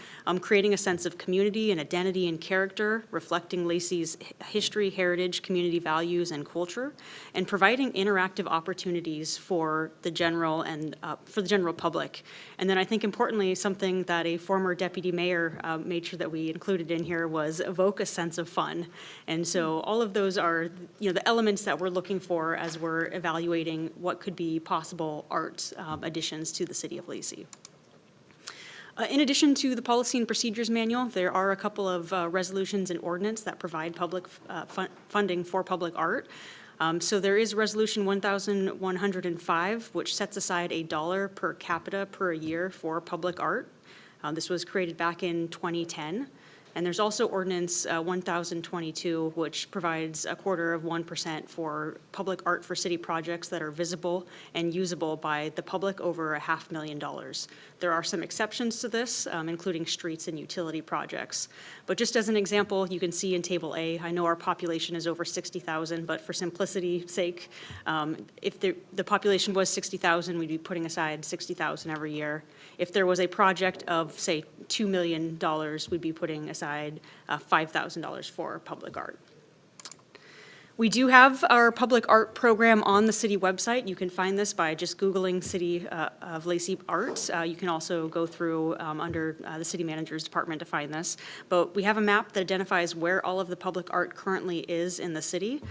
creating a sense of community and identity and character, reflecting Lacey's history, heritage, community values, and culture, and providing interactive opportunities for the general and for the general public. And then I think importantly, something that a former deputy mayor made sure that we included in here was evoke a sense of fun. And so all of those are, the elements that we're looking for as we're evaluating what could be possible art additions to the city of Lacey. In addition to the Policy and Procedures Manual, there are a couple of resolutions and ordinance that provide public funding for public art. So there is Resolution 1105, which sets aside $1 per capita per year for public art. This was created back in 2010. And there's also Ordinance 1022, which provides 0.25% for public art for city projects that are visible and usable by the public over $500,000. There are some exceptions to this, including streets and utility projects. But just as an example, you can see in Table A, I know our population is over 60,000, but for simplicity's sake, if the population was 60,000, we'd be putting aside 60,000 every year. If there was a project of, say, $2 million, we'd be putting aside $5,000 for public art. We do have our public art program on the city website. You can find this by just Googling City of Lacey Art. You can also go through under the city manager's department to find this. But we have a map that identifies where all of the public art currently is in the city.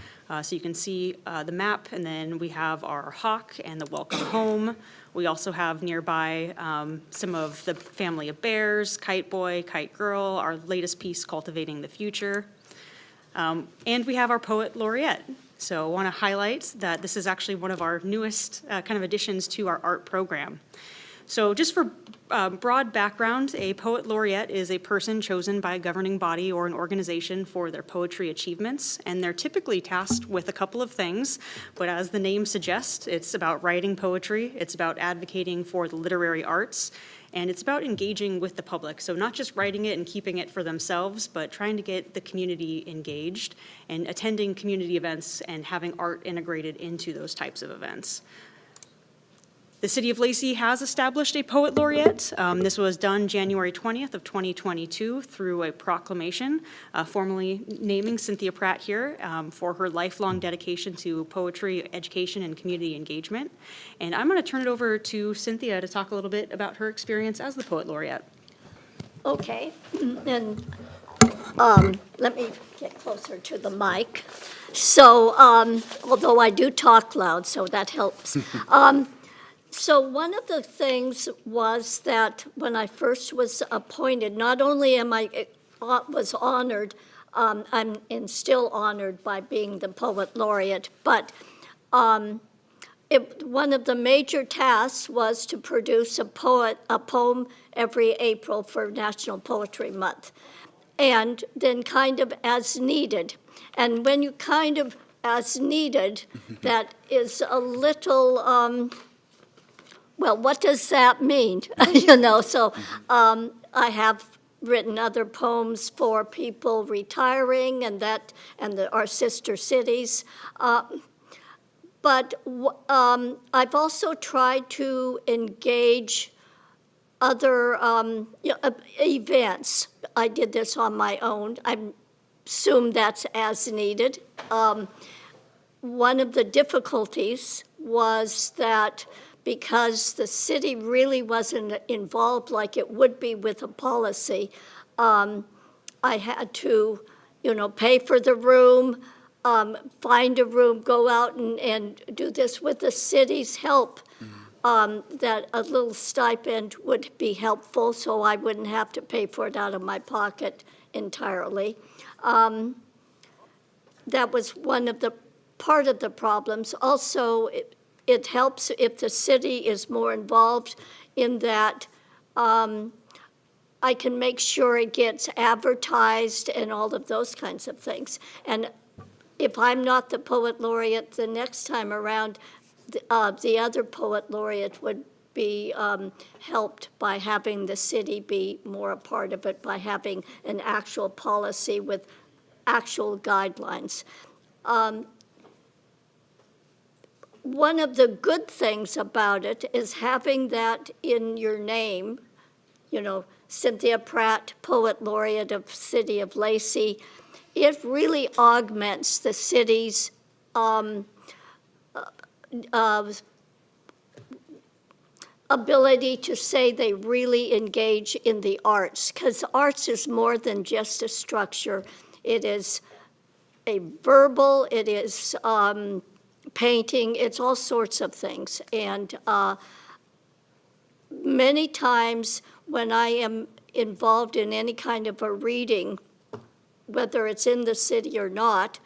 So you can see the map, and then we have our Hawk and the Welcome Home. We also have nearby some of the family of bears, Kite Boy, Kite Girl, our latest piece, Cultivating the Future. And we have our Poet Laureate. So I want to highlight that this is actually one of our newest kind of additions to our art program. So just for broad background, a Poet Laureate is a person chosen by a governing body or an organization for their poetry achievements, and they're typically tasked with a couple of things, but as the name suggests, it's about writing poetry, it's about advocating for the literary arts, and it's about engaging with the public. So not just writing it and keeping it for themselves, but trying to get the community engaged and attending community events and having art integrated into those types of events. The City of Lacey has established a Poet Laureate. This was done January 20th of 2022 through a proclamation formally naming Cynthia Pratt here for her lifelong dedication to poetry, education, and community engagement. And I'm going to turn it over to Cynthia to talk a little bit about her experience as the Poet Laureate.
Okay, and let me get closer to the mic. So, although I do talk loud, so that helps. So one of the things was that when I first was appointed, not only was honored, I'm still honored by being the Poet Laureate, but one of the major tasks was to produce a poem every April for National Poetry Month, and then kind of as needed. And when you kind of as needed, that is a little, well, what does that mean? So I have written other poems for people retiring and our sister cities. But I've also tried to engage other events. I did this on my own. I assume that's as needed. One of the difficulties was that because the city really wasn't involved like it would be with a policy, I had to, pay for the room, find a room, go out and do this with the city's help. That a little stipend would be helpful, so I wouldn't have to pay for it out of my pocket entirely. That was part of the problems. Also, it helps if the city is more involved in that. I can make sure it gets advertised and all of those kinds of things. And if I'm not the Poet Laureate the next time around, the other Poet Laureate would be helped by having the city be more a part of it, by having an actual policy with actual guidelines. One of the good things about it is having that in your name, Cynthia Pratt, Poet Laureate of City of Lacey. It really augments the city's ability to say they really engage in the arts, because arts is more than just a structure. It is a verbal, it is painting, it's all sorts of things. And many times when I am involved in any kind of a reading, whether it's in the city or not,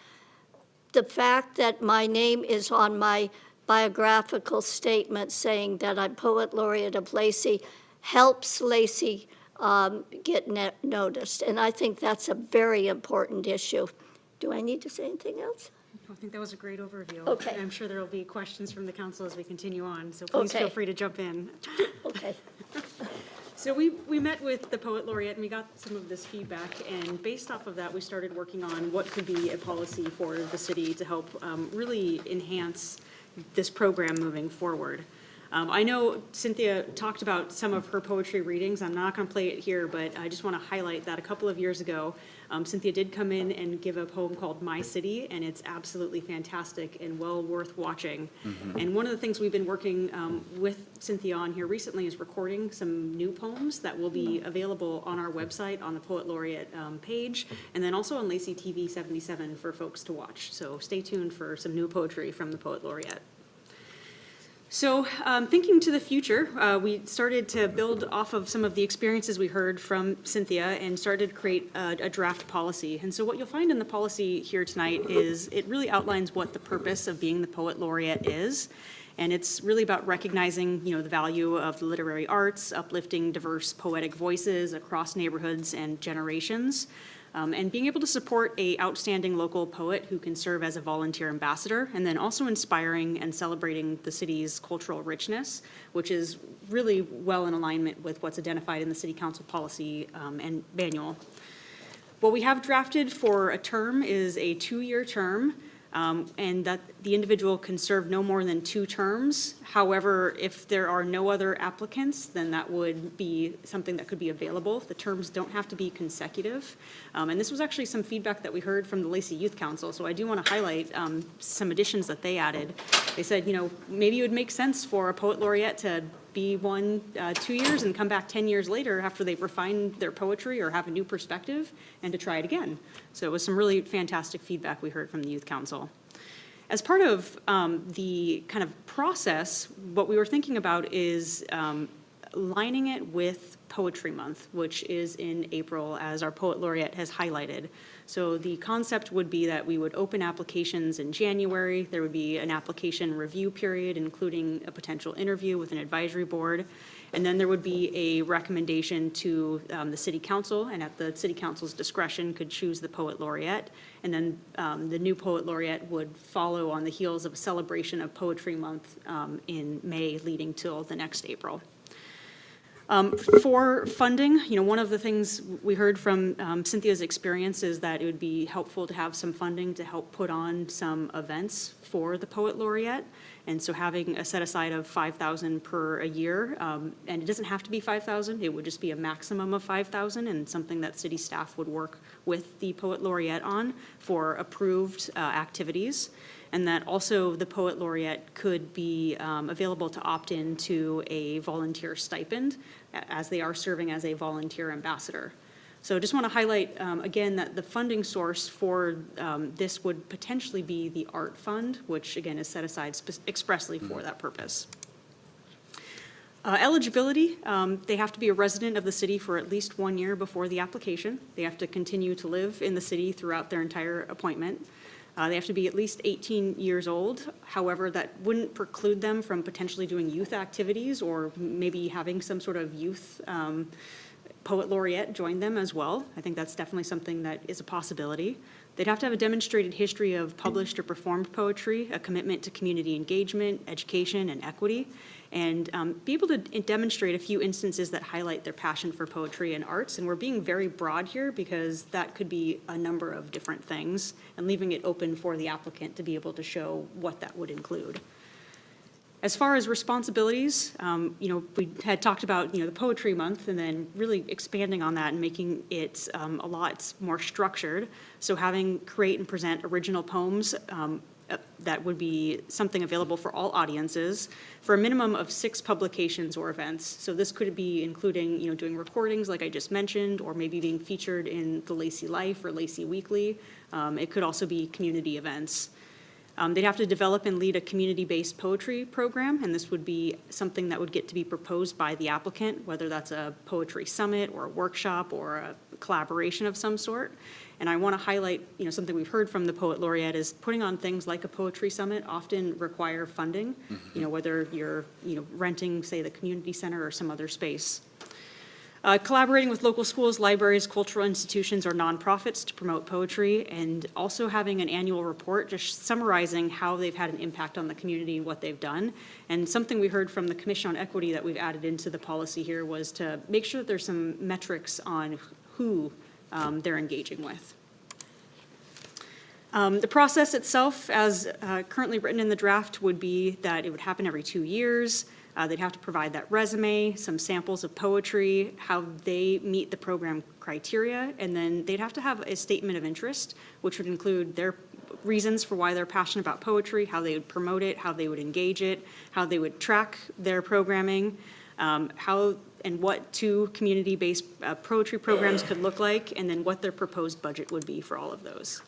the fact that my name is on my biographical statement saying that I'm Poet Laureate of Lacey helps Lacey get noticed. And I think that's a very important issue. Do I need to say anything else?
I think that was a great overview.
Okay.
And I'm sure there will be questions from the council as we continue on, so please feel
Okay.
free to jump in.
Okay.
So we met with the Poet Laureate and we got some of this feedback, and based off of that, we started working on what could be a policy for the city to help really enhance this program moving forward. I know Cynthia talked about some of her poetry readings. I'm not going to play it here, but I just want to highlight that a couple of years ago, Cynthia did come in and give a poem called My City, and it's absolutely fantastic and well worth watching. And one of the things we've been working with Cynthia on here recently is recording some new poems that will be available on our website on the Poet Laureate page, and then also on Lacey TV 77 for folks to watch. So stay tuned for some new poetry from the Poet Laureate. So thinking to the future, we started to build off of some of the experiences we heard from Cynthia and started to create a draft policy. And so what you'll find in the policy here tonight is it really outlines what the purpose of being the Poet Laureate is. And it's really about recognizing, the value of the literary arts, uplifting diverse poetic voices across neighborhoods and generations, and being able to support a outstanding local poet who can serve as a volunteer ambassador, and then also inspiring and celebrating the city's cultural richness, which is really well in alignment with what's identified in the City Council policy and manual. What we have drafted for a term is a 2-year term, and that the individual can serve no more than 2 terms. However, if there are no other applicants, then that would be something that could be available. The terms don't have to be consecutive. And this was actually some feedback that we heard from the Lacey Youth Council, so I do want to highlight some additions that they added. They said, maybe it would make sense for a Poet Laureate to be 2 years and come back 10 years later after they've refined their poetry or have a new perspective and to try it again. So it was some really fantastic feedback we heard from the Youth Council. As part of the kind of process, what we were thinking about is lining it with Poetry Month, which is in April, as our Poet Laureate has highlighted. So the concept would be that we would open applications in January. There would be an application review period, including a potential interview with an advisory board. And then there would be a recommendation to the City Council, and at the City Council's discretion could choose the Poet Laureate. And then the new Poet Laureate would follow on the heels of a celebration of Poetry Month in May, leading till the next April. For funding, one of the things we heard from Cynthia's experience is that it would be helpful to have some funding to help put on some events for the Poet Laureate. And so having a set aside of $5,000 per a year, and it doesn't have to be $5,000, it would just be a maximum of $5,000 and something that city staff would work with the Poet Laureate on for approved activities. And that also the Poet Laureate could be available to opt in to a volunteer stipend as they are serving as a volunteer ambassador. So just want to highlight again that the funding source for this would potentially be the Art Fund, which again is set aside expressly for that purpose. Eligibility, they have to be a resident of the city for at least 1 year before the application. They have to continue to live in the city throughout their entire appointment. They have to be at least 18 years old. However, that wouldn't preclude them from potentially doing youth activities or maybe having some sort of youth Poet Laureate join them as well. I think that's definitely something that is a possibility. They'd have to have a demonstrated history of published or performed poetry, a commitment to community engagement, education, and equity, and be able to demonstrate a few instances that highlight their passion for poetry and arts. And we're being very broad here because that could be a number of different things and leaving it open for the applicant to be able to show what that would include. As far as responsibilities, we had talked about, the Poetry Month and then really expanding on that and making it a lot more structured. So having create and present original poems that would be something available for all audiences for a minimum of 6 publications or events. So this could be including, doing recordings like I just mentioned, or maybe being featured in the Lacey Life or Lacey Weekly. It could also be community events. They'd have to develop and lead a community-based poetry program, and this would be something that would get to be proposed by the applicant, whether that's a poetry summit or a workshop or a collaboration of some sort. And I want to highlight, something we've heard from the Poet Laureate is putting on things like a poetry summit often require funding, whether you're, renting, say, the community center or some other space. Collaborating with local schools, libraries, cultural institutions, or nonprofits to promote poetry, and also having an annual report just summarizing how they've had an impact on the community and what they've done. And something we heard from the Commission on Equity that we've added into the policy here was to make sure that there's some metrics on who they're engaging with. The process itself, as currently written in the draft, would be that it would happen every 2 years. They'd have to provide that resume, some samples of poetry, how they meet the program criteria, and then they'd have to have a statement of interest, which would include their reasons for why they're passionate about poetry, how they would promote it, how they would engage it, how they would track their programming, how and what 2 community-based poetry programs could look like, and then what their proposed budget would be for all of those.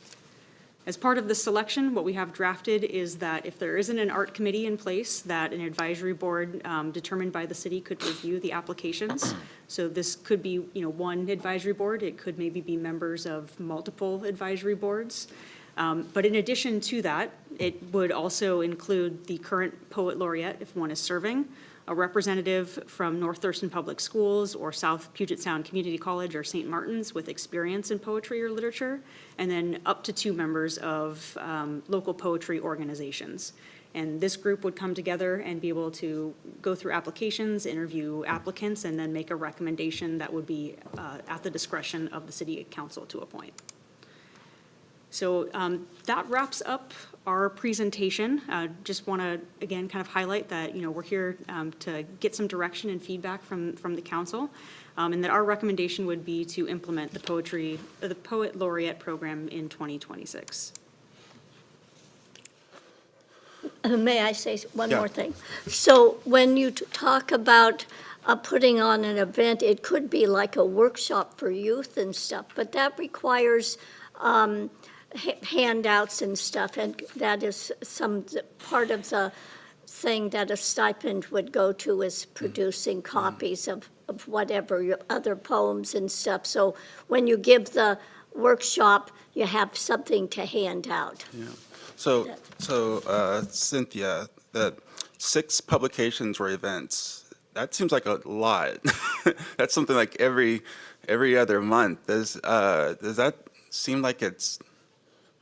As part of the selection, what we have drafted is that if there isn't an art committee in place, that an advisory board determined by the city could review the applications. So this could be, one advisory board. It could maybe be members of multiple advisory boards. But in addition to that, it would also include the current poet laureate, if one is serving, a representative from North Thurston Public Schools or South Puget Sound Community College or St. Martin's with experience in poetry or literature, and then up to 2 members of local poetry organizations. And this group would come together and be able to go through applications, interview applicants, and then make a recommendation that would be at the discretion of the city council to appoint. So that wraps up our presentation. Just want to, again, kind of highlight that, we're here to get some direction and feedback from the council, and that our recommendation would be to implement the Poet Laureate program in 2026.
May I say one
Yeah.
more thing? So when you talk about putting on an event, it could be like a workshop for youth and stuff, but that requires handouts and stuff, and that is some part of the thing that a stipend would go to is producing copies of whatever, your other poems and stuff. So when you give the workshop, you have something to hand out.
Yeah. So Cynthia, the 6 publications or events, that seems like a lot. That's something like every other month. Does that seem like it's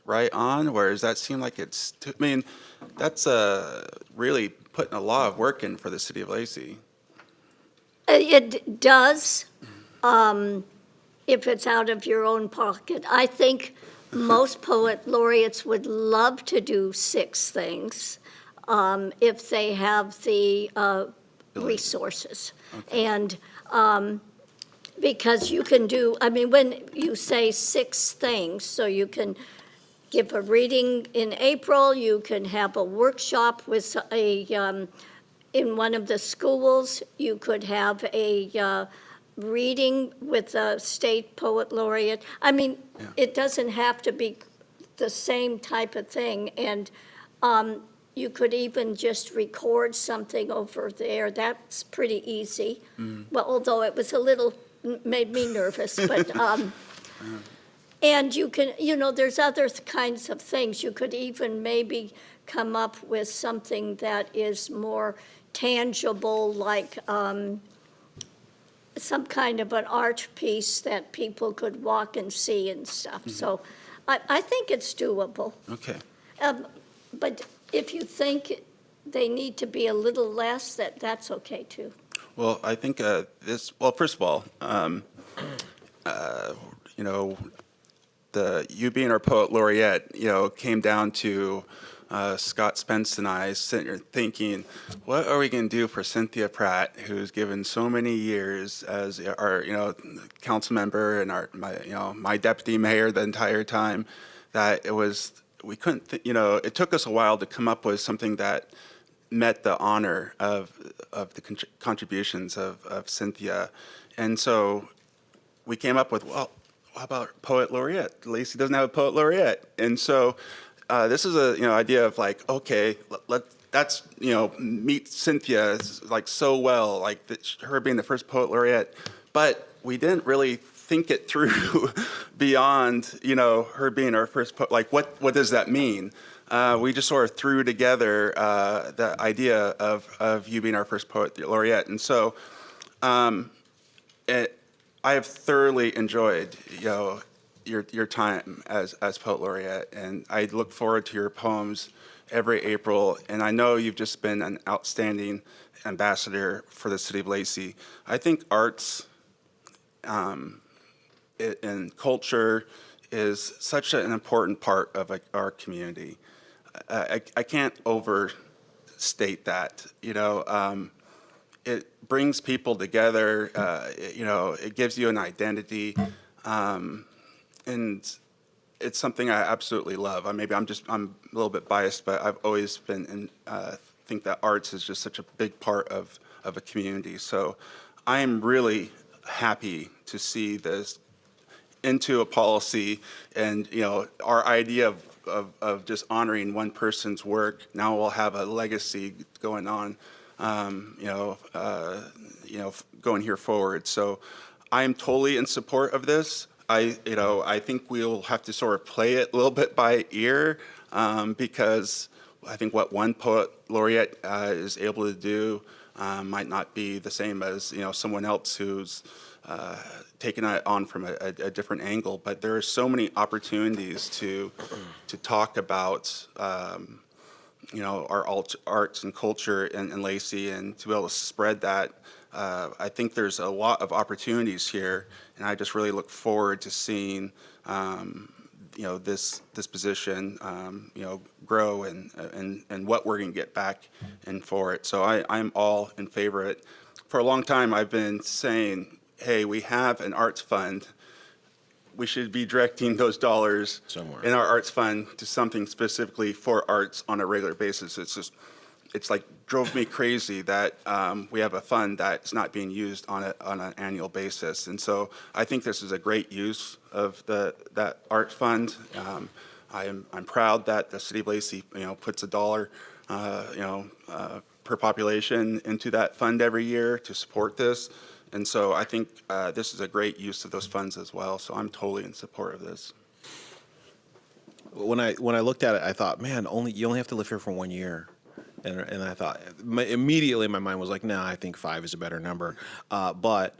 right on, or does that seem like it's I mean, that's really putting a lot of work in for the city of Lacey.
It does, if it's out of your own pocket. I think most poet laureates would love to do 6 things if they have the resources. Okay. And because you can do, when you say 6 things, so you can give a reading in April, you can have a workshop with in one of the schools, you could have a reading with a state poet laureate. It doesn't have to be the same type of thing, and you could even just record something over there. That's pretty easy. Well, although it was a little, made me nervous, but and you can, there's other kinds of things. You could even maybe come up with something that is more tangible, like some kind of an art piece that people could walk and see and stuff. Mm-hmm. So I think it's doable.
Okay.
But if you think they need to be a little less, that's okay too.
Well, I think first of all, you being our poet laureate, came down to Scott Spence and I sitting here thinking, what are we going to do for Cynthia Pratt, who's given so many years as our, council member and my deputy mayor the entire time, that we couldn't, it took us a while to come up with something that met the honor of the contributions of Cynthia. And so we came up with, well, how about poet laureate? Lacey doesn't have a poet laureate. And so this is a idea of like, okay, that's meet Cynthia like so well, like her being the first poet laureate, but we didn't really think it through beyond her being our first poet. Like what does that mean? We just sort of threw together the idea of you being our first poet laureate, and so I have thoroughly enjoyed your time as poet laureate, and I look forward to your poems every April. And I know you've just been an outstanding ambassador for the city of Lacey. I think arts and culture is such an important part of our community. I can't overstate that. It brings people together. It gives you an identity, and it's something I absolutely love. I'm a little bit biased, but I've always been think that arts is just such a big part of a community. So I am really happy to see this into a policy, and, our idea of just honoring one person's work, now we'll have a legacy going on, going here forward. So I am totally in support of this. I think we'll have to sort of play it a little bit by ear, because I think what one poet laureate is able to do might not be the same as, someone else who's taking it on from a different angle. But there are so many opportunities to talk about, our arts and culture in Lacey, and to be able to spread that. I think there's a lot of opportunities here, and I just really look forward to seeing, this position, grow, and what we're going to get back in for it. So I'm all in favor of it. For a long time, I've been saying, hey, we have an arts fund. We should be directing those dollars
Somewhere
in our arts fund to something specifically for arts on a regular basis. It's like drove me crazy that we have a fund that's not being used on an annual basis. And so I think this is a great use of that art fund. I'm proud that the city of Lacey, puts $1, per population into that fund every year to support this. And so I think this is a great use of those funds as well. So I'm totally in support of this.
When I looked at it, I thought, man, you only have to live here for 1 year. And I thought, immediately my mind was like, no, I think 5 is a better number. But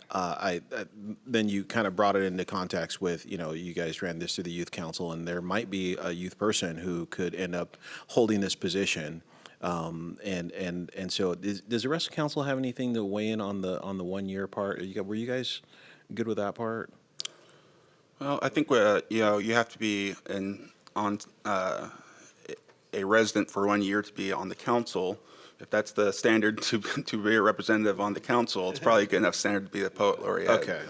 then you kind of brought it into context with, you guys ran this through the youth council, and there might be a youth person who could end up holding this position. And so does the rest of council have anything to weigh in on the 1 year part? Were you guys good with that part?
Well, I think, you have to be a resident for 1 year to be on the council. If that's the standard to be a representative on the council, it's probably a good enough standard to be the poet laureate.
Okay.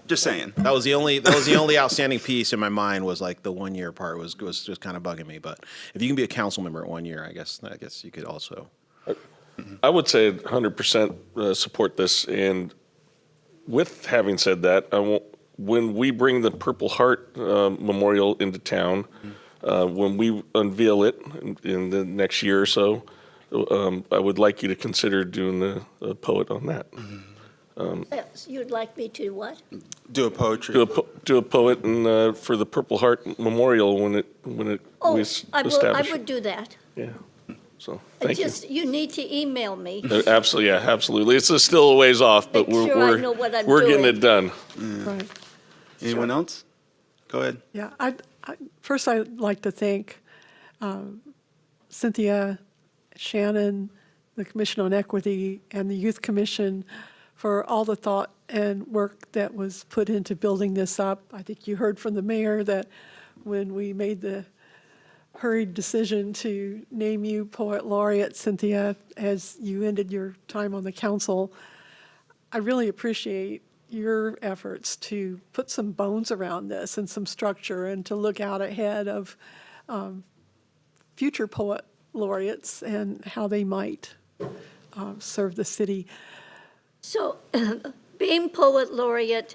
Just saying.
That was the only outstanding piece in my mind, was like the 1 year part was just kind of bugging me. But if you can be a council member at 1 year, I guess you could also.
I would say 100% support this. And with having said that, when we bring the Purple Heart Memorial into town, when we unveil it in the next year or so, I would like you to consider doing the poet on that.
Yes, you'd like me to what?
Do a poetry.
Do a poet and for the Purple Heart Memorial when it was established.
I would do that.
Yeah. So thank you.
You need to email me.
Absolutely, yeah, absolutely. It's still a ways off, but
Make sure I know what I'm
we're getting
doing.
it done.
Right.
Anyone else? Go ahead.
Yeah, first I'd like to thank Cynthia, Shannon, the Commission on Equity, and the Youth Commission for all the thought and work that was put into building this up. I think you heard from the mayor that when we made the hurried decision to name you Poet Laureate, Cynthia, as you ended your time on the council, I really appreciate your efforts to put some bones around this and some structure, and to look out ahead of future poet laureates and how they might serve the city.
So being poet laureate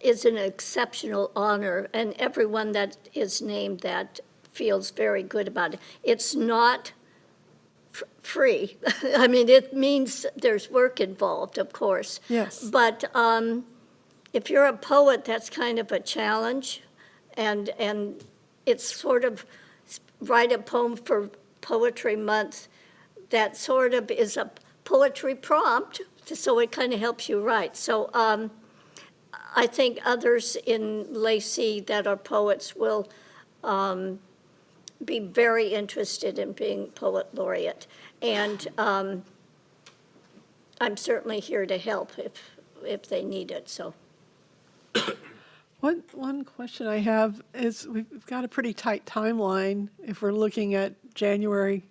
is an exceptional honor, and everyone that is named that feels very good about it. It's not free. I mean, it means there's work involved, of course.
Yes.
But if you're a poet, that's kind of a challenge, and it's sort of write a poem for Poetry Month that sort of is a poetry prompt, so it kind of helps you write. So I think others in Lacey that are poets will be very interested in being poet laureate. And I'm certainly here to help if they need it, so.
One question I have is, we've got a pretty tight timeline if we're looking at January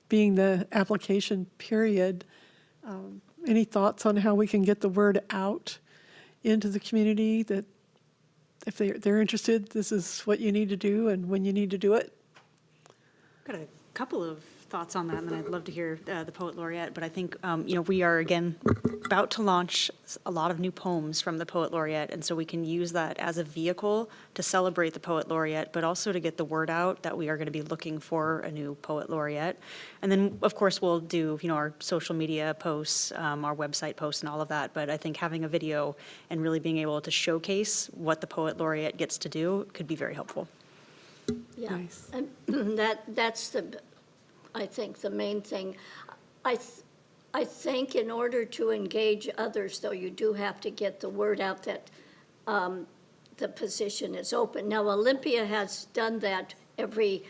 being the application period. Any thoughts on how we can get the word out into the community that if they're interested, this is what you need to do and when you need to do it?
Got a couple of thoughts on that, and then I'd love to hear the Poet Laureate. But I think, we are, again, about to launch a lot of new poems from the Poet Laureate, and so we can use that as a vehicle to celebrate the Poet Laureate, but also to get the word out that we are going to be looking for a new Poet Laureate. And then, of course, we'll do, our social media posts, our website posts, and all of that. But I think having a video and really being able to showcase what the Poet Laureate gets to do could be very helpful.
Yeah,
Nice.
and that's I think, the main thing. I think in order to engage others, though, you do have to get the word out that the position is open. Now, Olympia has done that they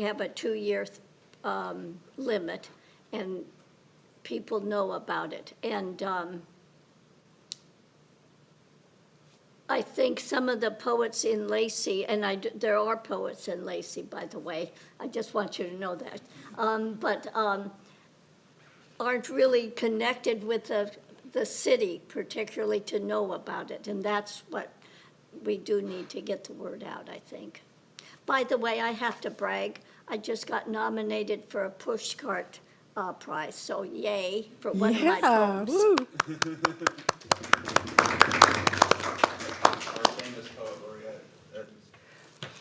have a 2-year limit, and people know about it. And I think some of the poets in Lacey, and there are poets in Lacey, by the way, I just want you to know that, but aren't really connected with the city, particularly to know about it, and that's what we do need to get the word out, I think. By the way, I have to brag, I just got nominated for a pushcart prize, so yay for one of my poems.
Woo.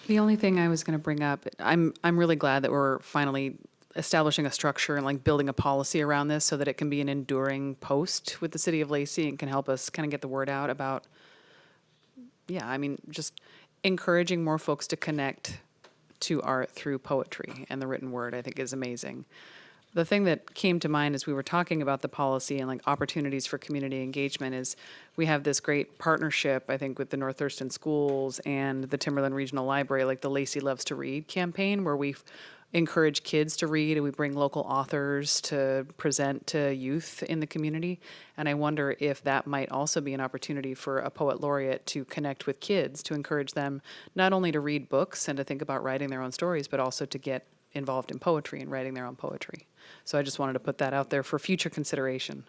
The only thing I was going to bring up, I'm really glad that we're finally establishing a structure and like building a policy around this so that it can be an enduring post with the city of Lacey and can help us kind of get the word out about, just encouraging more folks to connect to art through poetry, and the written word, I think, is amazing. The thing that came to mind as we were talking about the policy and like opportunities for community engagement is we have this great partnership, I think, with the North Thurston Schools and the Timberland Regional Library, like the Lacey Loves to Read campaign, where we encourage kids to read and we bring local authors to present to youth in the community. And I wonder if that might also be an opportunity for a poet laureate to connect with kids, to encourage them not only to read books and to think about writing their own stories, but also to get involved in poetry and writing their own poetry. So I just wanted to put that out there for future consideration.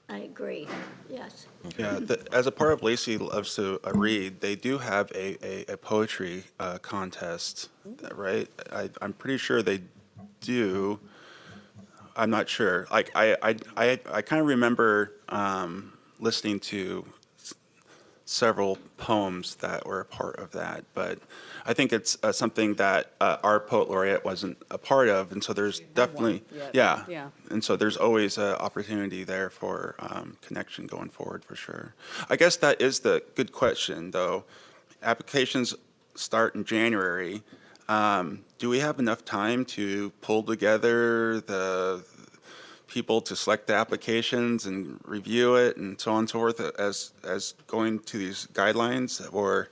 I agree, yes.
Yeah, as a part of Lacey Loves to Read, they do have a poetry contest, right? I'm pretty sure they do. I'm not sure. Like I kind of remember listening to several poems that were a part of that, but I think it's something that our poet laureate wasn't a part of, and so there's definitely,
Yeah.
and so there's always an opportunity there for connection going forward, for sure. I guess that is the good question, though. Applications start in January. Do we have enough time to pull together the people to select the applications and review it and so on and so forth as going to these guidelines, or,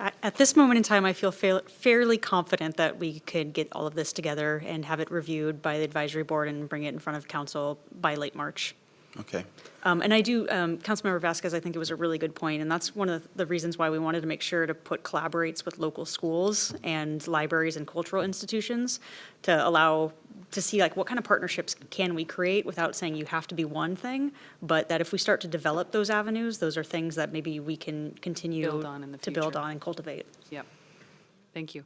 At this moment in time, I feel fairly confident that we could get all of this together and have it reviewed by the advisory board and bring it in front of council by late March.
Okay.
And I do, Councilmember Vasquez, I think it was a really good point, and that's one of the reasons why we wanted to make sure to put collaborates with local schools and libraries and cultural institutions to allow, to see like what kind of partnerships can we create without saying you have to be one thing, but that if we start to develop those avenues, those are things that maybe we can continue
Build on in the
to build
future.
on and cultivate.
Yep. Thank you.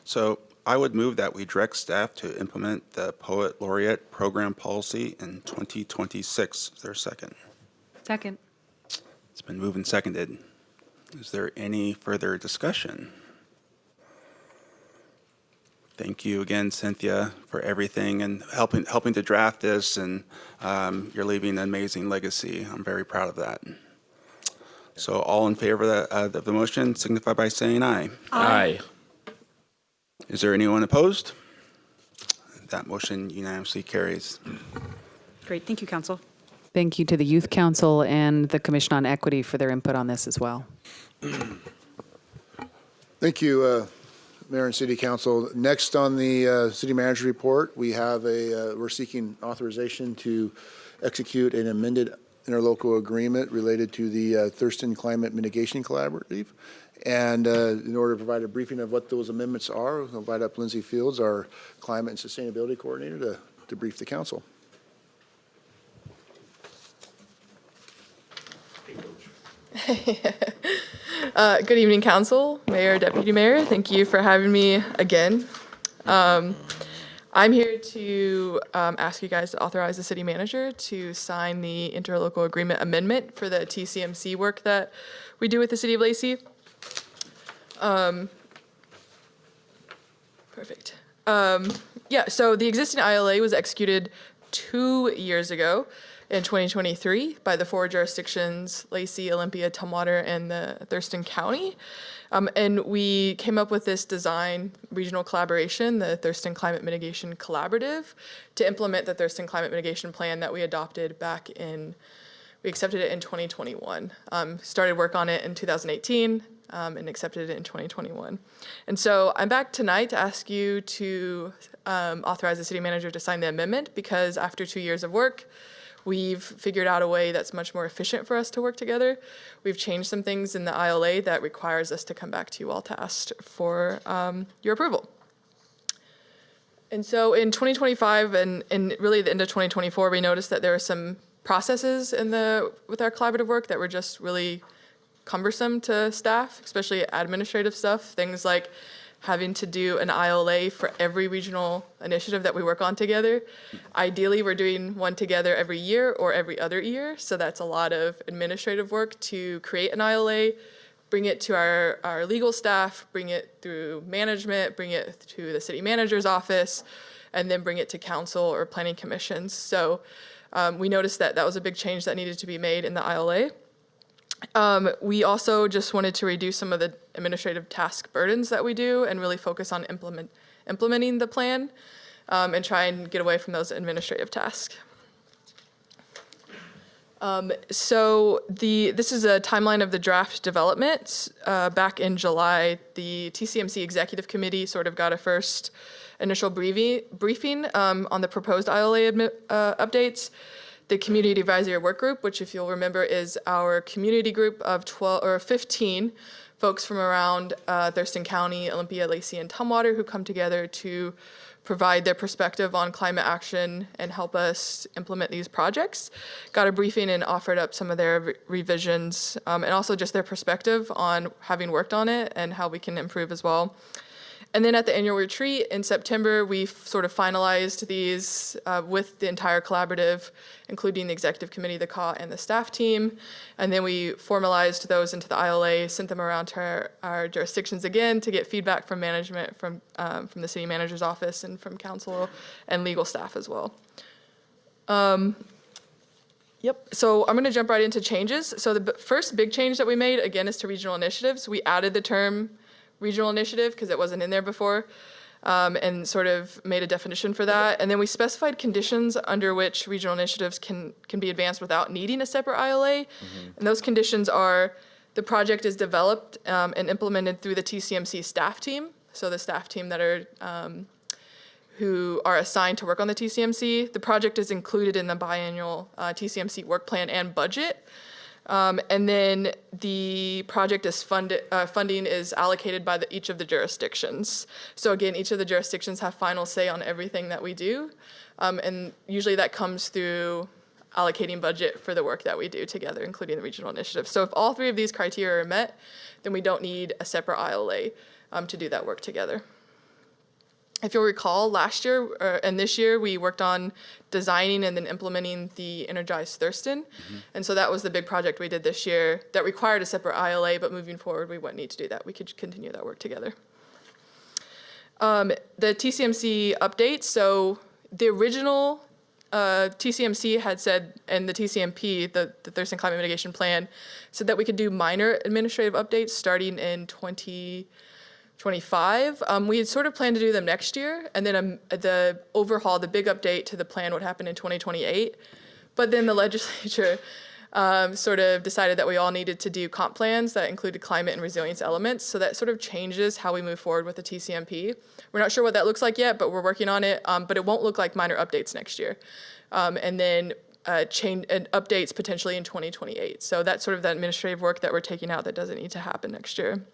So I would move that we direct staff to implement the Poet Laureate program policy in 2026. Is there a second?
Second.
It's been moved and seconded. Is there any further discussion? Thank you again, Cynthia, for everything and helping to draft this, and you're leaving an amazing legacy. I'm very proud of that. So all in favor of the motion signify by saying aye.
Aye.
Is there anyone opposed? That motion unanimously carries.
Great, thank you, council.
Thank you to the Youth Council and the Commission on Equity for their input on this as well.
Thank you, Mayor and City Council. Next on the City Manager report, we have we're seeking authorization to execute an amended interlocal agreement related to the Thurston Climate Mitigation Collaborative. And in order to provide a briefing of what those amendments are, I'll invite up Lindsay Fields, our Climate and Sustainability Coordinator, to brief the council.
Good evening, Council, Mayor, Deputy Mayor. Thank you for having me again. I'm here to ask you guys to authorize the city manager to sign the interlocal agreement amendment for the TCMC work that we do with the city of Lacey. Perfect. Yeah, so the existing ILA was executed 2 years ago in 2023 by the 4 jurisdictions, Lacey, Olympia, Tumwater, and the Thurston County. And we came up with this design regional collaboration, the Thurston Climate Mitigation Collaborative, to implement the Thurston Climate Mitigation Plan that we adopted we accepted it in 2021. Started work on it in 2018 and accepted it in 2021. And so I'm back tonight to ask you to authorize the city manager to sign the amendment because after 2 years of work, we've figured out a way that's much more efficient for us to work together. We've changed some things in the ILA that requires us to come back to you all to ask for your approval. And so in 2025 and really the end of 2024, we noticed that there were some processes with our collaborative work that were just really cumbersome to staff, especially administrative stuff, things like having to do an ILA for every regional initiative that we work on together. Ideally, we're doing one together every year or every other year, so that's a lot of administrative work to create an ILA, bring it to our legal staff, bring it through management, bring it to the city manager's office, and then bring it to council or planning commissions. So we noticed that was a big change that needed to be made in the ILA. We also just wanted to reduce some of the administrative task burdens that we do and really focus on implementing the plan and try and get away from those administrative tasks. So this is a timeline of the draft development. Back in July, the TCMC Executive Committee sort of got a first initial briefing on the proposed ILA updates. The Community Advisory Work Group, which if you'll remember is our community group of 15 folks from around Thurston County, Olympia, Lacey, and Tumwater who come together to provide their perspective on climate action and help us implement these projects. Got a briefing and offered up some of their revisions and also just their perspective on having worked on it and how we can improve as well. And then at the annual retreat in September, we sort of finalized these with the entire collaborative, including the executive committee, the CAW, and the staff team. And then we formalized those into the ILA, sent them around to our jurisdictions again to get feedback from management, from the city manager's office, and from council and legal staff as well. Yep, so I'm gonna jump right into changes. So the first big change that we made, again, is to regional initiatives. We added the term regional initiative because it wasn't in there before and sort of made a definition for that. And then we specified conditions under which regional initiatives can be advanced without needing a separate ILA. And those conditions are the project is developed and implemented through the TCMC staff team. So the staff team that are who are assigned to work on the TCMC. The project is included in the biannual TCMC work plan and budget. And then the project is funding is allocated by each of the jurisdictions. So again, each of the jurisdictions have final say on everything that we do. And usually that comes through allocating budget for the work that we do together, including the regional initiative. So if all three of these criteria are met, then we don't need a separate ILA to do that work together. If you'll recall, last year and this year, we worked on designing and then implementing the Energized Thurston. And so that was the big project we did this year that required a separate ILA, but moving forward, we wouldn't need to do that. We could continue that work together. The TCMC updates, so the original TCMC had said, and the TCMP, the Thurston Climate Mitigation Plan, said that we could do minor administrative updates starting in 2025. We had sort of planned to do them next year, and then the overhaul, the big update to the plan would happen in 2028. But then the legislature sort of decided that we all needed to do comp plans that included climate and resilience elements. So that sort of changes how we move forward with the TCMP. We're not sure what that looks like yet, but we're working on it. But it won't look like minor updates next year. And then change updates potentially in 2028. So that's sort of the administrative work that we're taking out that doesn't need to happen next year.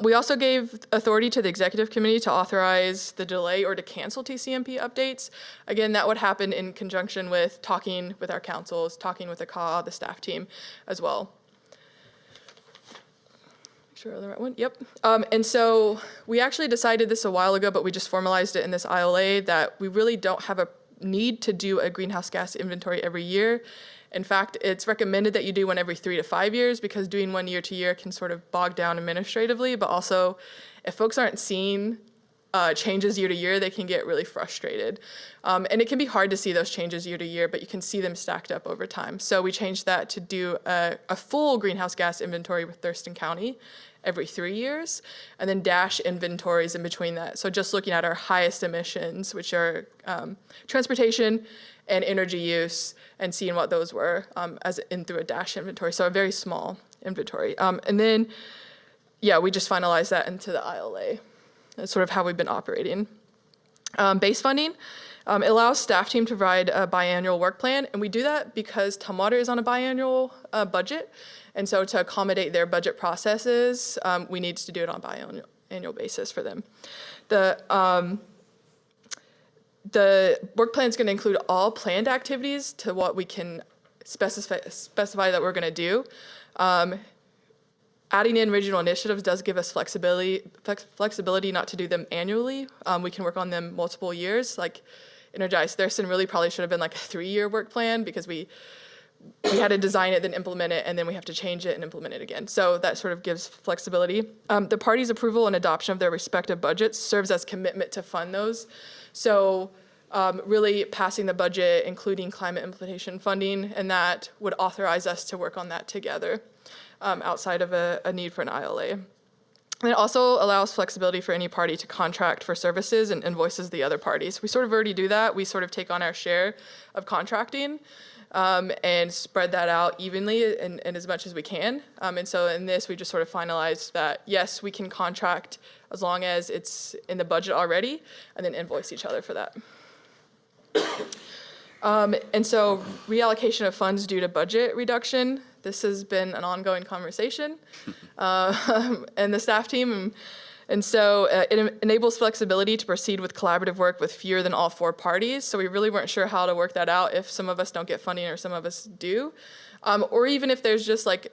We also gave authority to the executive committee to authorize the delay or to cancel TCMP updates. Again, that would happen in conjunction with talking with our councils, talking with the CAW, the staff team as well. Sure, the right one. Yep. And so we actually decided this a while ago, but we just formalized it in this ILA that we really don't have a need to do a greenhouse gas inventory every year. In fact, it's recommended that you do one every 3 to 5 years because doing one year to year can sort of bog down administratively, but also if folks aren't seeing changes year to year, they can get really frustrated. And it can be hard to see those changes year to year, but you can see them stacked up over time. So we changed that to do a full greenhouse gas inventory with Thurston County every 3 years, and then dash inventories in between that. So just looking at our highest emissions, which are transportation and energy use, and seeing what those were as in through a dash inventory. So a very small inventory. And then, yeah, we just finalized that into the ILA. That's sort of how we've been operating. Base funding, it allows staff team to provide a biannual work plan, and we do that because Tumwater is on a biannual budget, and so to accommodate their budget processes, we need to do it on a biannual basis for them. The work plan is going to include all planned activities to what we can specify that we're going to do. Adding in regional initiatives does give us flexibility not to do them annually. We can work on them multiple years. Like Energize Thurston really probably should have been like a 3-year work plan because we had to design it, then implement it, and then we have to change it and implement it again. So that sort of gives flexibility. The parties' approval and adoption of their respective budgets serves as commitment to fund those. So really passing the budget, including climate implementation funding, and that would authorize us to work on that together outside of a need for an ILA. And it also allows flexibility for any party to contract for services and invoices the other parties. We sort of already do that. We sort of take on our share of contracting and spread that out evenly and as much as we can. And so in this, we just sort of finalized that, yes, we can contract as long as it's in the budget already, and then invoice each other for that. And so reallocation of funds due to budget reduction, this has been an ongoing conversation and the staff team. And so it enables flexibility to proceed with collaborative work with fewer than all 4 parties. So we really weren't sure how to work that out if some of us don't get funding or some of us do. Or even if there's just like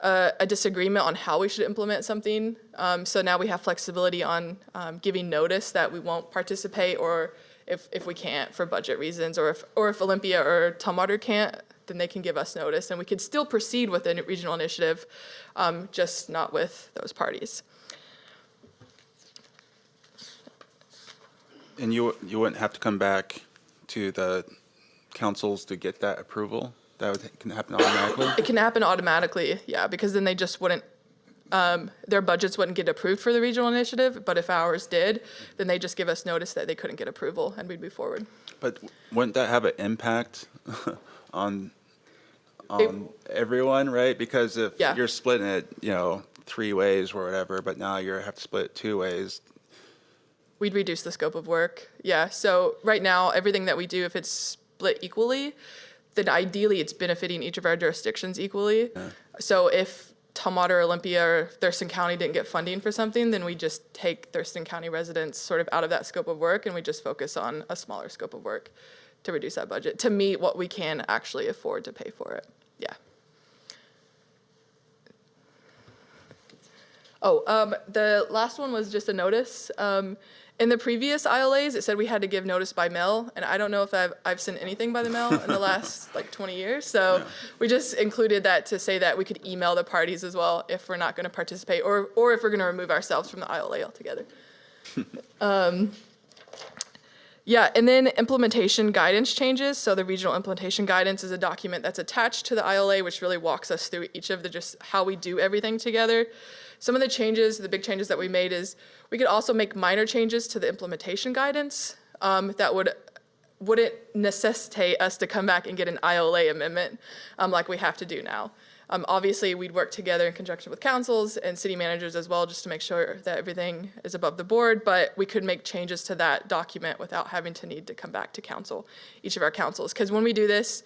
a disagreement on how we should implement something. So now we have flexibility on giving notice that we won't participate, or if we can't for budget reasons, or if Olympia or Tumwater can't, then they can give us notice, and we could still proceed with a regional initiative, just not with those parties.
And you wouldn't have to come back to the councils to get that approval? Can happen automatically?
It can happen automatically, yeah, because then they just wouldn't, their budgets wouldn't get approved for the regional initiative, but if ours did, then they just give us notice that they couldn't get approval, and we'd move forward.
But wouldn't that have an impact on everyone, right? Because if you're splitting it, 3 ways or whatever, but now you have to split it 2 ways.
We'd reduce the scope of work, yeah. So right now, everything that we do, if it's split equally, then ideally it's benefiting each of our jurisdictions equally. Yeah. So if Tumwater, Olympia, or Thurston County didn't get funding for something, then we just take Thurston County residents sort of out of that scope of work, and we just focus on a smaller scope of work to reduce that budget, to meet what we can actually afford to pay for it, yeah. The last one was just a notice. In the previous ILAs, it said we had to give notice by mail, and I don't know if I've sent anything by the mail in the last 20 years. So we just included that to say that we could email the parties as well if we're not going to participate, or if we're going to remove ourselves from the ILA altogether. Yeah, and then implementation guidance changes. So the regional implementation guidance is a document that's attached to the ILA, which really walks us through each of the just how we do everything together. Some of the changes, the big changes that we made is we could also make minor changes to the implementation guidance that wouldn't necessitate us to come back and get an ILA amendment like we have to do now. Obviously, we'd work together in conjunction with councils and city managers as well, just to make sure that everything is above the board, but we could make changes to that document without having to need to come back to council, each of our councils. Because when we do this,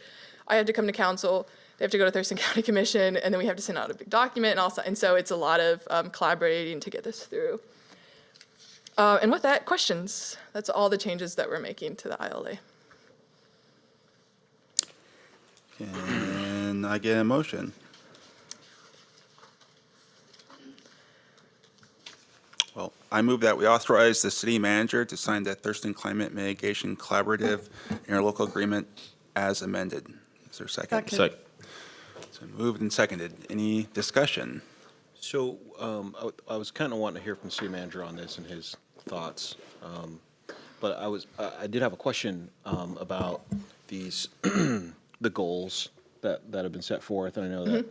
I have to come to council, they have to go to Thurston County Commission, and then we have to send out a big document, and so it's a lot of collaborating to get this through. And with that, questions? That's all the changes that we're making to the ILA.
Can I get a motion? Well, I move that we authorize the city manager to sign the Thurston Climate Mitigation Collaborative interlocal agreement as amended. Is there a second?
Second.
So moved and seconded. Any discussion?
So I was kind of wanting to hear from the city manager on this and his thoughts. But I did have a question about these, the goals that have been set forth. And I know that,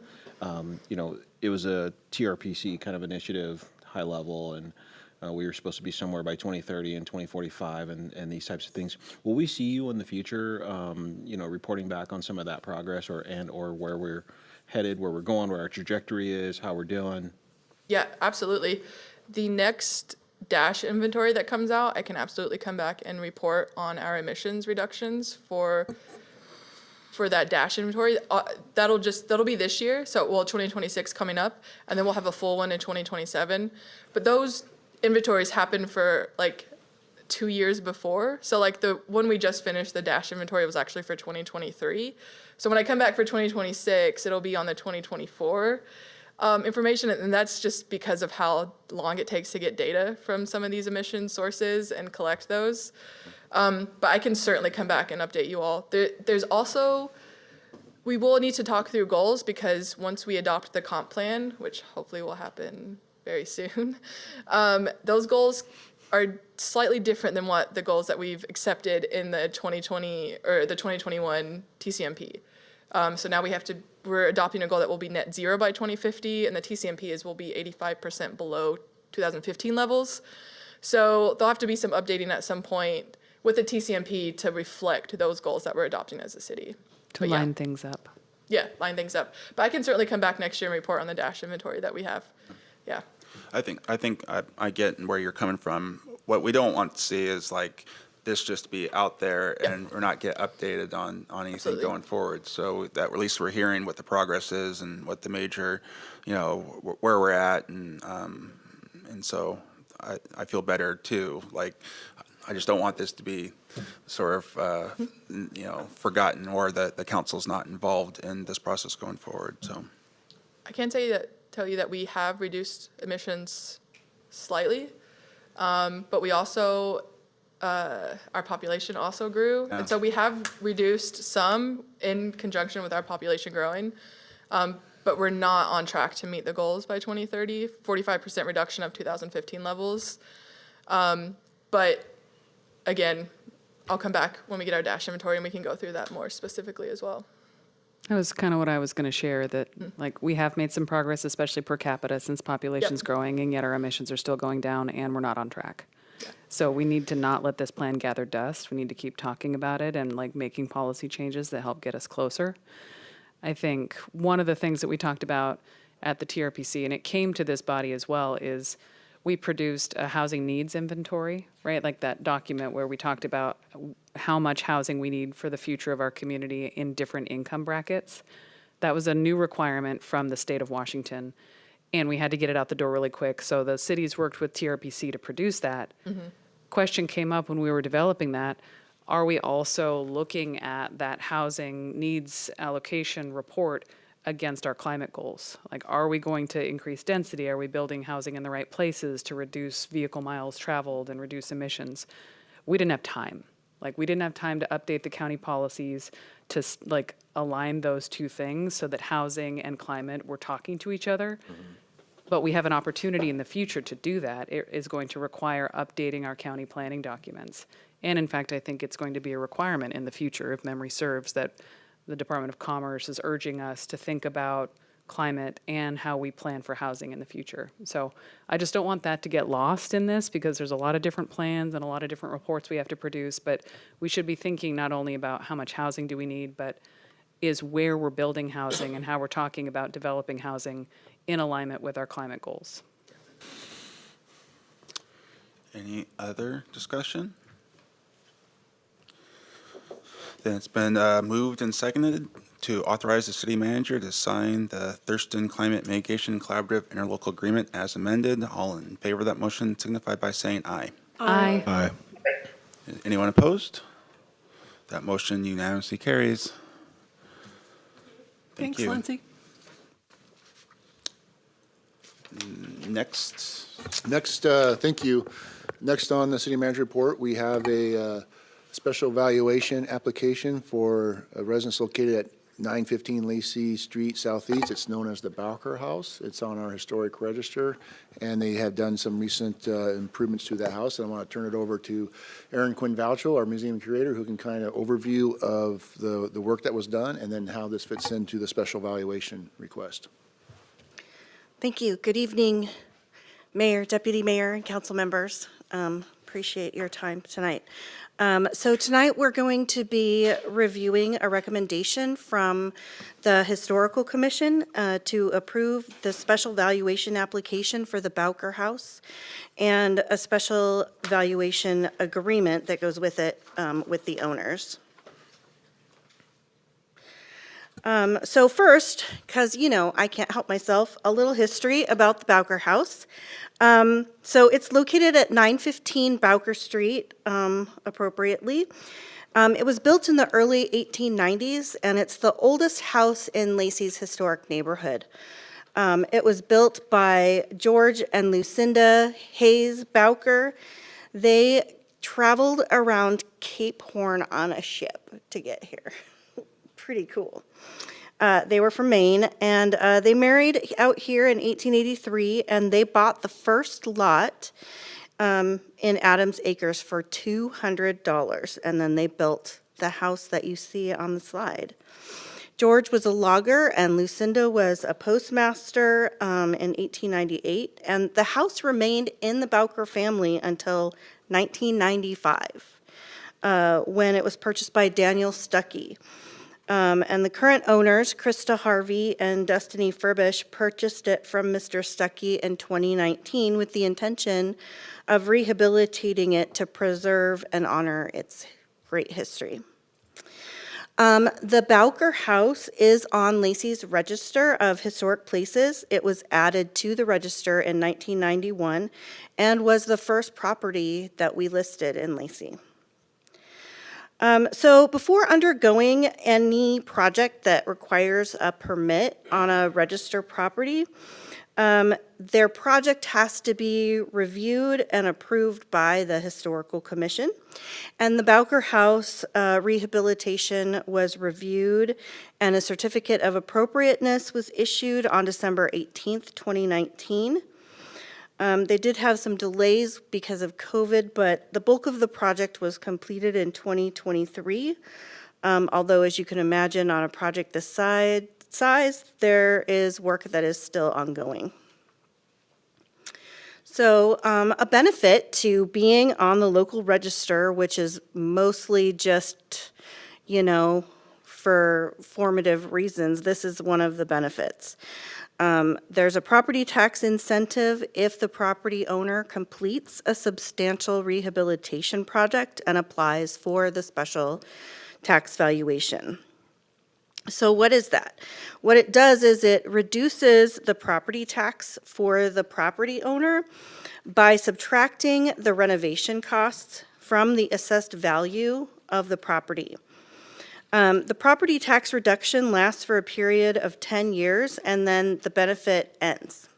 you know, it was a TRPC kind of initiative, high level, and we were supposed to be somewhere by 2030 and 2045 and these types of things. Will we see you in the future, you know, reporting back on some of that progress or where we're headed, where we're going, where our trajectory is, how we're doing?
Yeah, absolutely. The next dash inventory that comes out, I can absolutely come back and report on our emissions reductions for that dash inventory. That'll be this year. So, well, 2026 coming up, and then we'll have a full one in 2027. But those inventories happen for like 2 years before. So like the one we just finished, the dash inventory, was actually for 2023. So when I come back for 2026, it'll be on the 2024 information, and that's just because of how long it takes to get data from some of these emission sources and collect those. But I can certainly come back and update you all. There's also, we will need to talk through goals, because once we adopt the comp plan, which hopefully will happen very soon, those goals are slightly different than what the goals that we've accepted in the 2020 or the 2021 TCMP. So now we're adopting a goal that will be net zero by 2050, and the TCMP will be 85% below 2015 levels. So there'll have to be some updating at some point with the TCMP to reflect those goals that we're adopting as a city.
To line things up.
Yeah, line things up. But I can certainly come back next year and report on the dash inventory that we have. Yeah.
I think I get where you're coming from. What we don't want to see is like this just be out there and we're not get updated on anything
Absolutely.
going forward. So that at least we're hearing what the progress is and what the major, you know, where we're at, and so I feel better too. Like I just don't want this to be sort of you know, forgotten, or that the council's not involved in this process going forward. So
I can tell you that we have reduced emissions slightly, but we also, our population also grew.
Yeah.
And so we have reduced some in conjunction with our population growing, but we're not on track to meet the goals by 2030, 45% reduction of 2015 levels. But again, I'll come back when we get our dash inventory and we can go through that more specifically as well.
That was kind of what I was going to share, that like we have made some progress, especially per capita, since population's growing, and yet our emissions are still going down and we're not on track. So we need to not let this plan gather dust. We need to keep talking about it and like making policy changes that help get us closer. I think one of the things that we talked about at the TRPC, and it came to this body as well, is we produced a housing needs inventory, right? Like that document where we talked about how much housing we need for the future of our community in different income brackets. That was a new requirement from the state of Washington, and we had to get it out the door really quick. So the cities worked with TRPC to produce that. Question came up when we were developing that. Are we also looking at that housing needs allocation report against our climate goals? Like, are we going to increase density? Are we building housing in the right places to reduce vehicle miles traveled and reduce emissions? We didn't have time. Like, we didn't have time to update the county policies to like align those two things so that housing and climate were talking to each other. But we have an opportunity in the future to do that. It is going to require updating our county planning documents. And in fact, I think it's going to be a requirement in the future, if memory serves, that the Department of Commerce is urging us to think about climate and how we plan for housing in the future. So I just don't want that to get lost in this, because there's a lot of different plans and a lot of different reports we have to produce, but we should be thinking not only about how much housing do we need, but is where we're building housing and how we're talking about developing housing in alignment with our climate goals.
any other discussion? Then it's been moved and seconded to authorize the city manager to sign the Thurston Climate Mitigation Collaborative Interlocal Agreement as amended. All in favor of that motion signify by saying aye.
Aye.
Aye.
Anyone opposed? That motion unanimously carries. Thank
Thanks,
you.
Lindsay.
Next,
Next, thank you. Next on the city manager report, we have a special valuation application for a residence located at 915 Lacey Street Southeast. It's known as the Bowker House. It's on our historic register, and they have done some recent improvements to that house. And I want to turn it over to Aaron Quinn Vouchel, our museum curator, who can kind of overview of the work that was done and then how this fits into the special valuation request.
Thank you. Good evening, Mayor, Deputy Mayor, and council members. Appreciate your time tonight. So tonight we're going to be reviewing a recommendation from the Historical Commission to approve the special valuation application for the Bowker House and a special valuation agreement that goes with it with the owners. So first, because, you know, I can't help myself, a little history about the Bowker House. So it's located at 915 Bowker Street, appropriately. It was built in the early 1890s, and it's the oldest house in Lacey's historic neighborhood. It was built by George and Lucinda Hayes Bowker. They traveled around Cape Horn on a ship to get here. Pretty cool. They were from Maine, and they married out here in 1883, and they bought the first lot in Adams Acres for $200, and then they built the house that you see on the slide. George was a logger, and Lucinda was a postmaster in 1898, and the house remained in the Bowker family until 1995, when it was purchased by Daniel Stuckey. And the current owners, Krista Harvey and Destiny Furbish, purchased it from Mr. Stuckey in 2019 with the intention of rehabilitating it to preserve and honor its great history. The Bowker House is on Lacey's Register of Historic Places. It was added to the register in 1991 and was the first property that we listed in Lacey. So before undergoing any project that requires a permit on a register property, their project has to be reviewed and approved by the Historical Commission. And the Bowker House rehabilitation was reviewed, and a certificate of appropriateness was issued on December 18th, 2019. They did have some delays because of COVID, but the bulk of the project was completed in 2023. Although, as you can imagine, on a project this size, there is work that is still ongoing. So a benefit to being on the local register, which is mostly just, you know, for formative reasons, this is one of the benefits. There's a property tax incentive if the property owner completes a substantial rehabilitation project and applies for the special tax valuation. So what is that? What it does is it reduces the property tax for the property owner by subtracting the renovation costs from the assessed value of the property. The property tax reduction lasts for a period of 10 years, and then the benefit ends.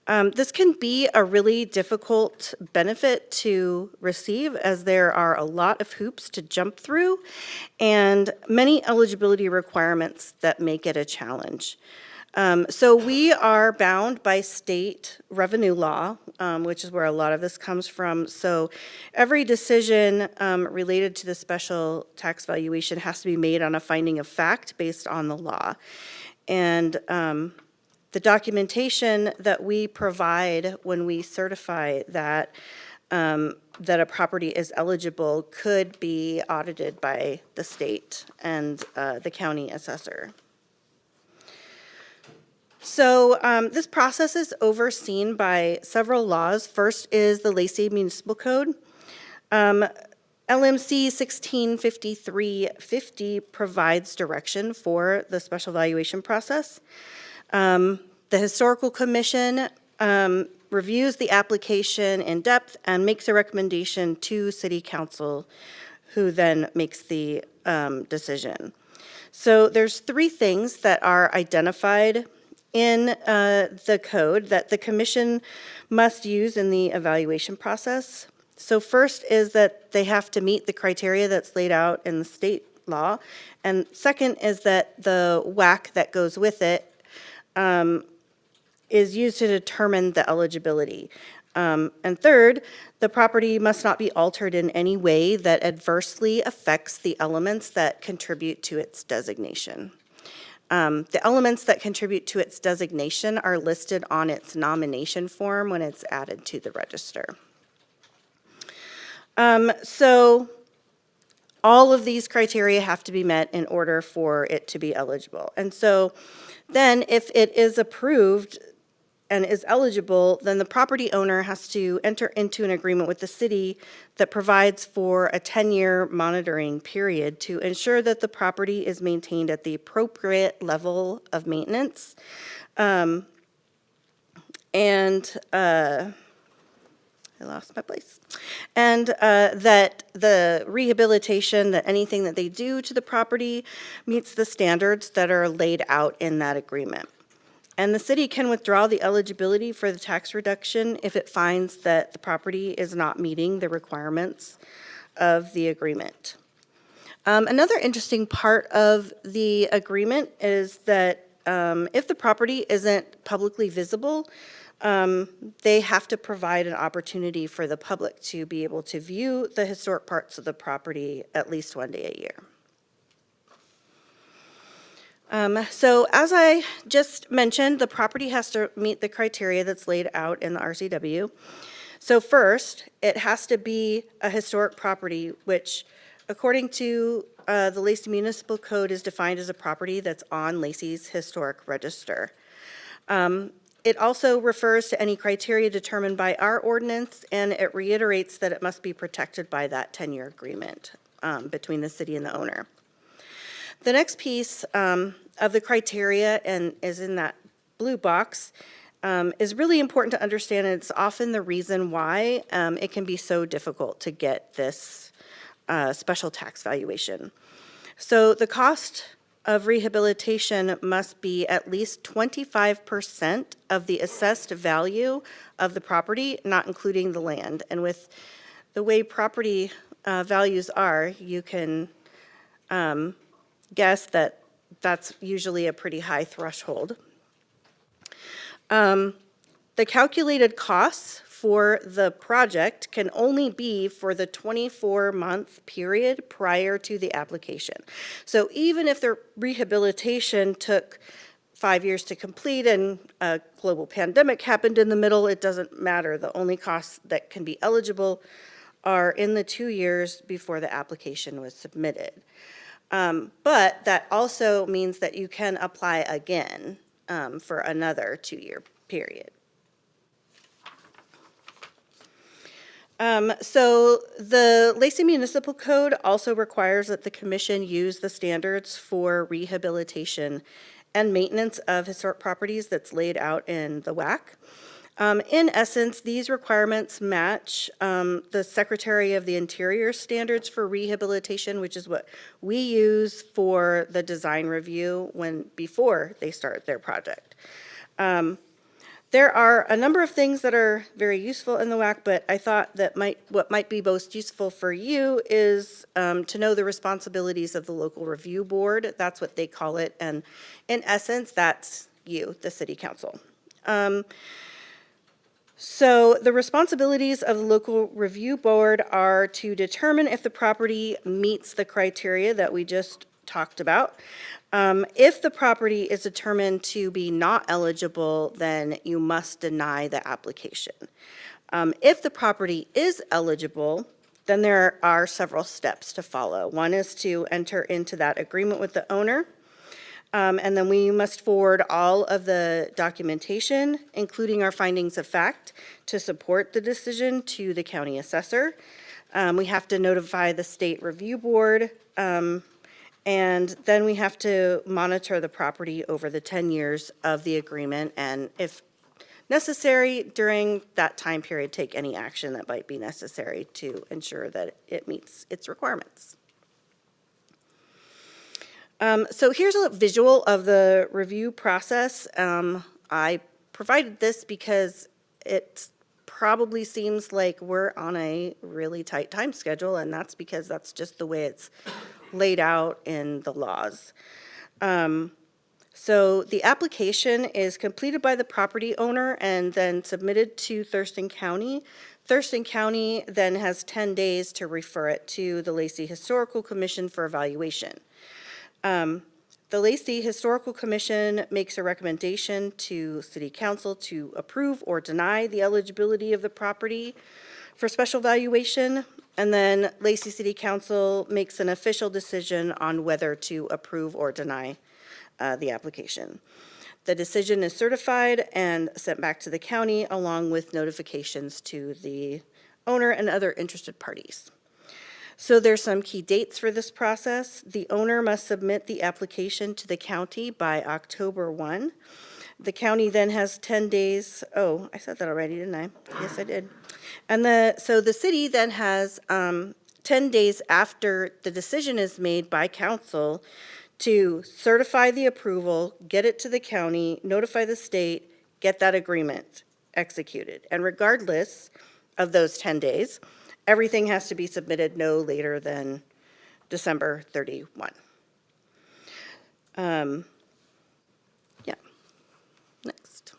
This can be a really difficult benefit to receive, as there are a lot of hoops to jump through and many eligibility requirements that make it a challenge. So we are bound by state revenue law, which is where a lot of this comes from. So every decision related to the special tax valuation has to be made on a finding of fact based on the law. And the documentation that we provide when we certify that that a property is eligible could be audited by the state and the county assessor. So this process is overseen by several laws. First is the Lacey Municipal Code. LMC 165350 provides direction for the special valuation process. The Historical Commission reviews the application in depth and makes a recommendation to City Council, who then makes the decision. So there's three things that are identified in the code that the commission must use in the evaluation process. So first is that they have to meet the criteria that's laid out in the state law. And second is that the WAC that goes with it is used to determine the eligibility. And third, the property must not be altered in any way that adversely affects the elements that contribute to its designation. The elements that contribute to its designation are listed on its nomination form when it's added to the register. So all of these criteria have to be met in order for it to be eligible. And so then if it is approved and is eligible, then the property owner has to enter into an agreement with the city that provides for a 10-year monitoring period to ensure that the property is maintained at the appropriate level of maintenance. I lost my place. And that the rehabilitation, that anything that they do to the property meets the standards that are laid out in that agreement. And the city can withdraw the eligibility for the tax reduction if it finds that the property is not meeting the requirements of the agreement. Another interesting part of the agreement is that if the property isn't publicly visible, they have to provide an opportunity for the public to be able to view the historic parts of the property at least one day a year. So as I just mentioned, the property has to meet the criteria that's laid out in the RCW. So first, it has to be a historic property, which according to the Lacey Municipal Code is defined as a property that's on Lacey's historic register. It also refers to any criteria determined by our ordinance, and it reiterates that it must be protected by that 10-year agreement between the city and the owner. The next piece of the criteria, and is in that blue box, is really important to understand, and it's often the reason why it can be so difficult to get this special tax valuation. So the cost of rehabilitation must be at least 25% of the assessed value of the property, not including the land. And with the way property values are, you can guess that that's usually a pretty high threshold. The calculated costs for the project can only be for the 24-month period prior to the application. So even if the rehabilitation took 5 years to complete and a global pandemic happened in the middle, it doesn't matter. The only costs that can be eligible are in the 2 years before the application was submitted. But that also means that you can apply again for another 2-year period. So the Lacey Municipal Code also requires that the commission use the standards for rehabilitation and maintenance of historic properties that's laid out in the WAC. In essence, these requirements match the Secretary of the Interior standards for rehabilitation, which is what we use for the design review before they start their project. There are a number of things that are very useful in the WAC, but I thought that what might be most useful for you is to know the responsibilities of the local review board. That's what they call it, and in essence, that's you, the city council. So the responsibilities of the local review board are to determine if the property meets the criteria that we just talked about. If the property is determined to be not eligible, then you must deny the application. If the property is eligible, then there are several steps to follow. One is to enter into that agreement with the owner. And then we must forward all of the documentation, including our findings of fact, to support the decision to the county assessor. We have to notify the state review board, and then we have to monitor the property over the 10 years of the agreement, and if necessary, during that time period, take any action that might be necessary to ensure that it meets its requirements. So here's a visual of the review process. I provided this because it probably seems like we're on a really tight time schedule, and that's because that's just the way it's laid out in the laws. So the application is completed by the property owner and then submitted to Thurston County. Thurston County then has 10 days to refer it to the Lacey Historical Commission for evaluation. The Lacey Historical Commission makes a recommendation to City Council to approve or deny the eligibility of the property for special valuation, and then Lacey City Council makes an official decision on whether to approve or deny the application. The decision is certified and sent back to the county along with notifications to the owner and other interested parties. So there's some key dates for this process. The owner must submit the application to the county by October 1. The county then has 10 days. Oh, I said that already, didn't I? Yes, I did. And so the city then has 10 days after the decision is made by council to certify the approval, get it to the county, notify the state, get that agreement executed. And regardless of those 10 days, everything has to be submitted no later than December 31. Yeah. Next.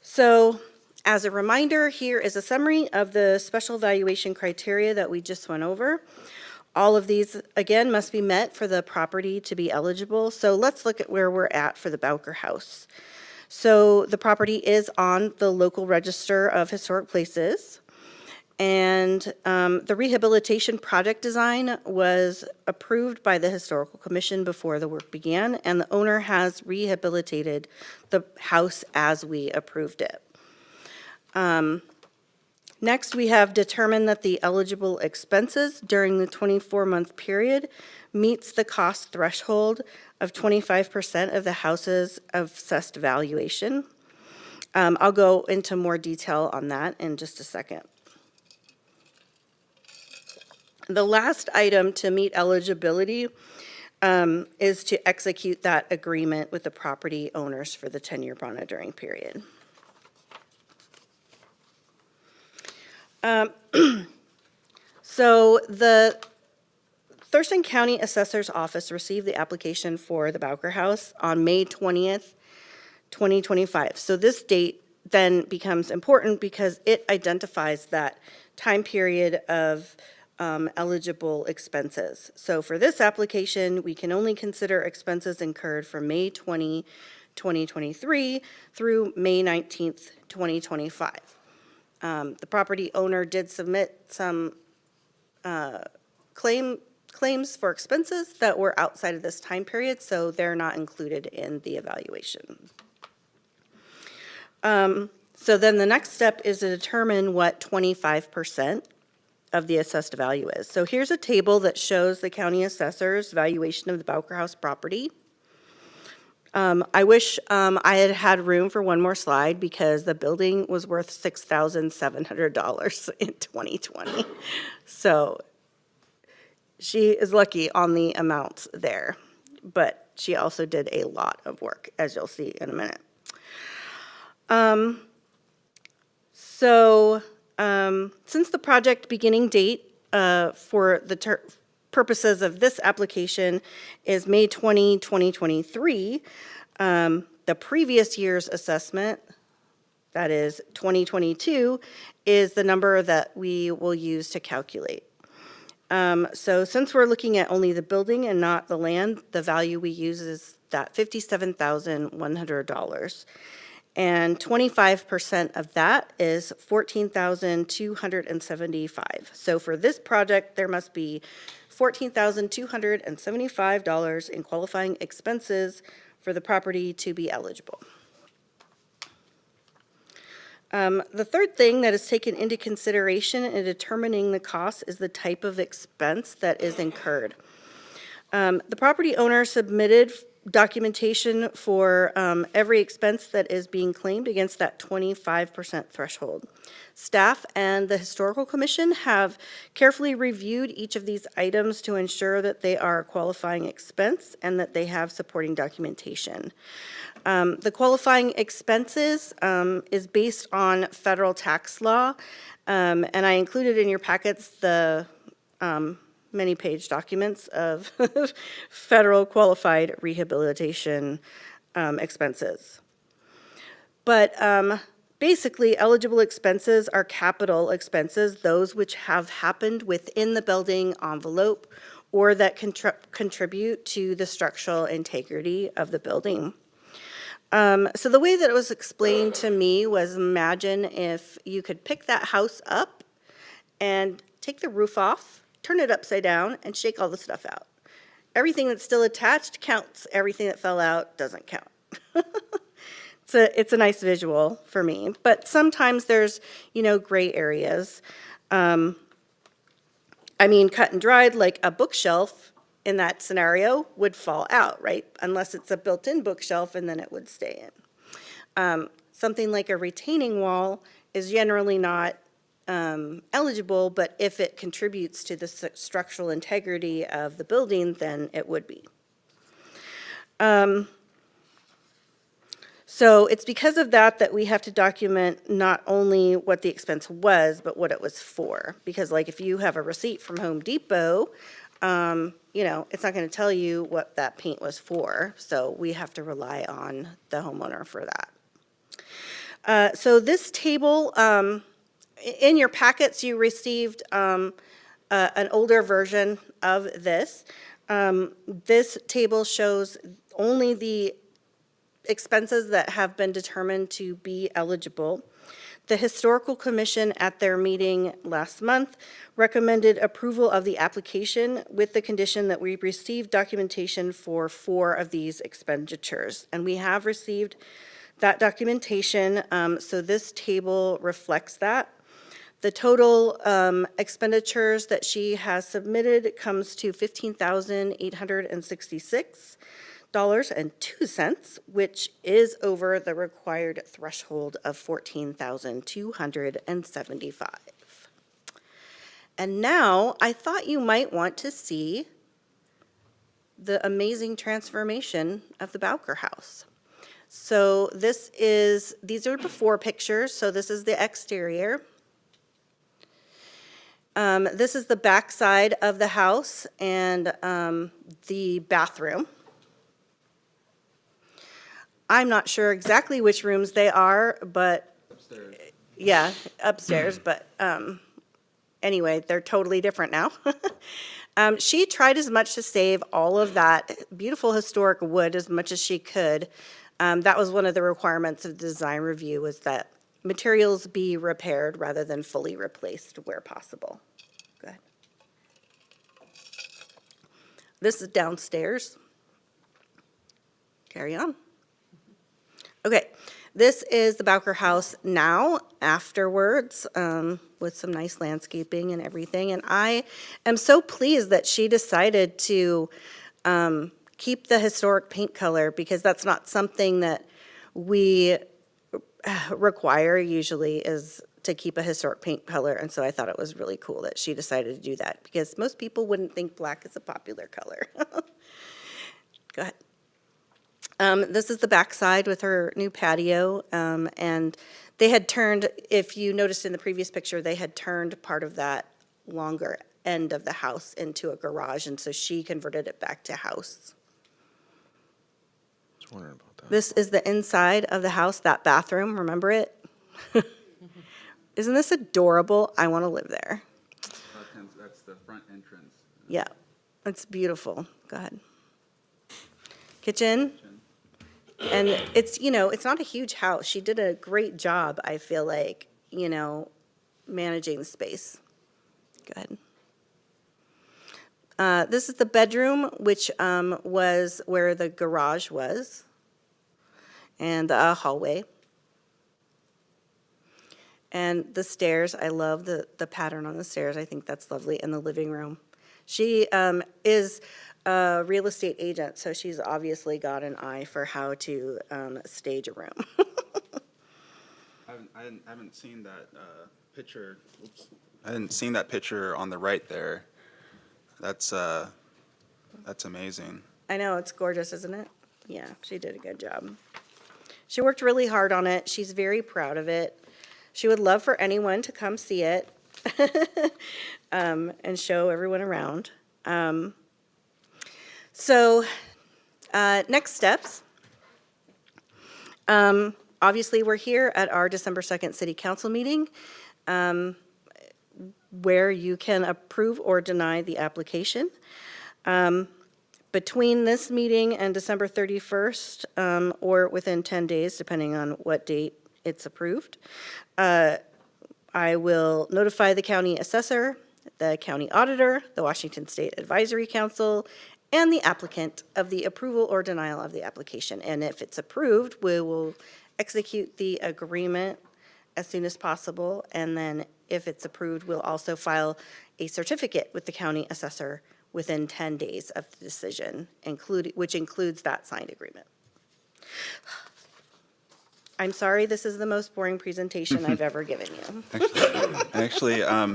So as a reminder, here is a summary of the special valuation criteria that we just went over. All of these, again, must be met for the property to be eligible. So let's look at where we're at for the Bowker House. So the property is on the local register of historic places. And the rehabilitation project design was approved by the Historical Commission before the work began, and the owner has rehabilitated the house as we approved it. Next, we have determined that the eligible expenses during the 24-month period meets the cost threshold of 25% of the house's assessed valuation. I'll go into more detail on that in just a second. The last item to meet eligibility is to execute that agreement with the property owners for the 10-year monitoring period. So the Thurston County Assessor's Office received the application for the Bowker House on May 20th, 2025. So this date then becomes important because it identifies that time period of eligible expenses. So for this application, we can only consider expenses incurred from May 20, 2023 through May 19th, 2025. The property owner did submit some claims for expenses that were outside of this time period, so they're not included in the evaluation. So then the next step is to determine what 25% of the assessed value is. So here's a table that shows the county assessor's valuation of the Bowker House property. I wish I had had room for one more slide because the building was worth $6,700 in 2020. So she is lucky on the amounts there, but she also did a lot of work, as you'll see in a minute. Since the project beginning date for the purposes of this application is May 20, 2023, the previous year's assessment, that is 2022, is the number that we will use to calculate. So since we're looking at only the building and not the land, the value we use is that $57,100. And 25% of that is $14,275. So for this project, there must be $14,275 in qualifying expenses for the property to be eligible. The third thing that is taken into consideration in determining the cost is the type of expense that is incurred. The property owner submitted documentation for every expense that is being claimed against that 25% threshold. Staff and the Historical Commission have carefully reviewed each of these items to ensure that they are a qualifying expense and that they have supporting documentation. The qualifying expenses is based on federal tax law, and I included in your packets the many-page documents of federal qualified rehabilitation expenses. But basically, eligible expenses are capital expenses, those which have happened within the building envelope or that contribute to the structural integrity of the building. So the way that it was explained to me was, imagine if you could pick that house up and take the roof off, turn it upside down, and shake all the stuff out. Everything that's still attached counts. Everything that fell out doesn't count. It's a nice visual for me. But sometimes there's, gray areas. Cut and dried, like a bookshelf in that scenario would fall out, right? Unless it's a built-in bookshelf, and then it would stay in. Something like a retaining wall is generally not eligible, but if it contributes to the structural integrity of the building, then it would be. So it's because of that we have to document not only what the expense was, but what it was for. Because like if you have a receipt from Home Depot, it's not going to tell you what that paint was for. So we have to rely on the homeowner for that. So this table, in your packets, you received an older version of this. This table shows only the expenses that have been determined to be eligible. The Historical Commission at their meeting last month recommended approval of the application with the condition that we receive documentation for 4 of these expenditures. And we have received that documentation, so this table reflects that. The total expenditures that she has submitted comes to $15,866.02, which is over the required threshold of $14,275. And now I thought you might want to see the amazing transformation of the Bowker House. So these are before pictures, so this is the exterior. This is the back side of the house and the bathroom. I'm not sure exactly which rooms they are, but upstairs. Yeah, upstairs, but anyway, they're totally different now. She tried as much to save all of that beautiful historic wood as much as she could. That was one of the requirements of the design review, was that materials be repaired rather than fully replaced where possible. Go ahead. This is downstairs. Carry on. Okay, this is the Bowker House now, afterwards, with some nice landscaping and everything. And I am so pleased that she decided to keep the historic paint color, because that's not something that we require usually, is to keep a historic paint color. And so I thought it was really cool that she decided to do that, because most people wouldn't think black is a popular color. Go ahead. This is the backside with her new patio, and they had turned, if you noticed in the previous picture, they had turned part of that longer end of the house into a garage, and so she converted it back to house.
I was wondering about that.
This is the inside of the house, that bathroom, remember it? Isn't this adorable? I want to live there.
That's the front entrance.
Yeah, it's beautiful. Go ahead. Kitchen. And it's, it's not a huge house. She did a great job, I feel like, managing the space. Go ahead. This is the bedroom, which was where the garage was, and the hallway. And the stairs, I love the pattern on the stairs. I think that's lovely. And the living room. She is a real estate agent, so she's obviously got an eye for how to stage a room.
I haven't seen that picture. Oops. I hadn't seen that picture on the right there. That's amazing.
I know, it's gorgeous, isn't it? Yeah, she did a good job. She worked really hard on it. She's very proud of it. She would love for anyone to come see it and show everyone around. So next steps. Obviously, we're here at our December 2nd City Council meeting where you can approve or deny the application. Between this meeting and December 31st, or within 10 days, depending on what date it's approved, I will notify the county assessor, the county auditor, the Washington State Advisory Council, and the applicant of the approval or denial of the application. And if it's approved, we will execute the agreement as soon as possible. And then if it's approved, we'll also file a certificate with the county assessor within 10 days of the decision, which includes that signed agreement. I'm sorry, this is the most boring presentation I've ever given you.
Actually, I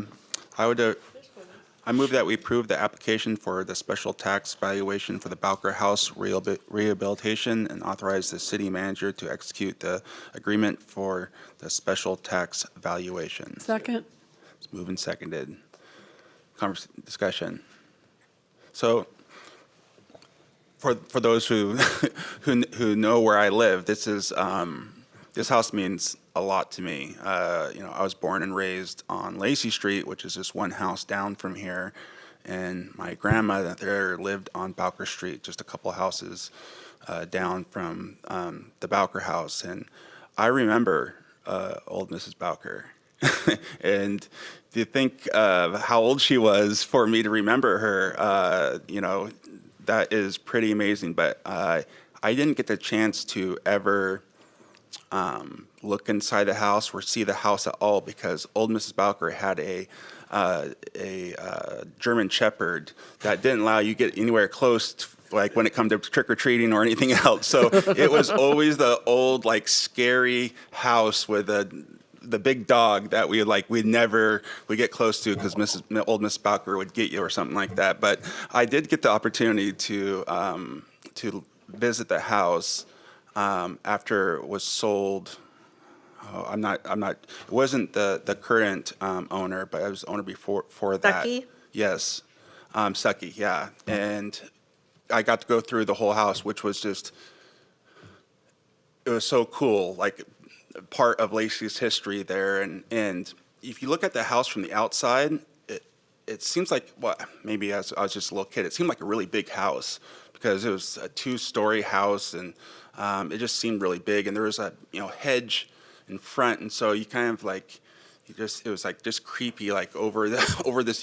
move that we approve the application for the special tax valuation for the Bowker House rehabilitation and authorize the city manager to execute the agreement for the special tax valuation.
Second.
It's moved and seconded. Discussion. So, for those who who know where I live, this house means a lot to me. I was born and raised on Lacey Street, which is just one house down from here, and my grandma there lived on Bowker Street, just a couple houses down from the Bowker house, and I remember old Mrs. Bowker. And to think of how old she was for me to remember her, that is pretty amazing. But I didn't get the chance to ever look inside the house or see the house at all because old Mrs. Bowker had a German Shepherd that didn't allow you to get anywhere close to, like when it comes to trick-or-treating or anything else. So it was always the old, like, scary house with the big dog that we'd never get close to because old Miss Bowker would get you or something like that. But I did get the opportunity to visit the house after it was sold. It wasn't the current owner, but I was the owner before that.
Stuckey?
Yes, Stuckey, yeah. And I got to go through the whole house, which was it was so cool, like part of Lacey's history there. And if you look at the house from the outside, it seems like, maybe as I was just a little kid, it seemed like a really big house because it was a 2-story house and it just seemed really big. And there was a hedge in front, and so you kind of like, it was like just creepy, like over this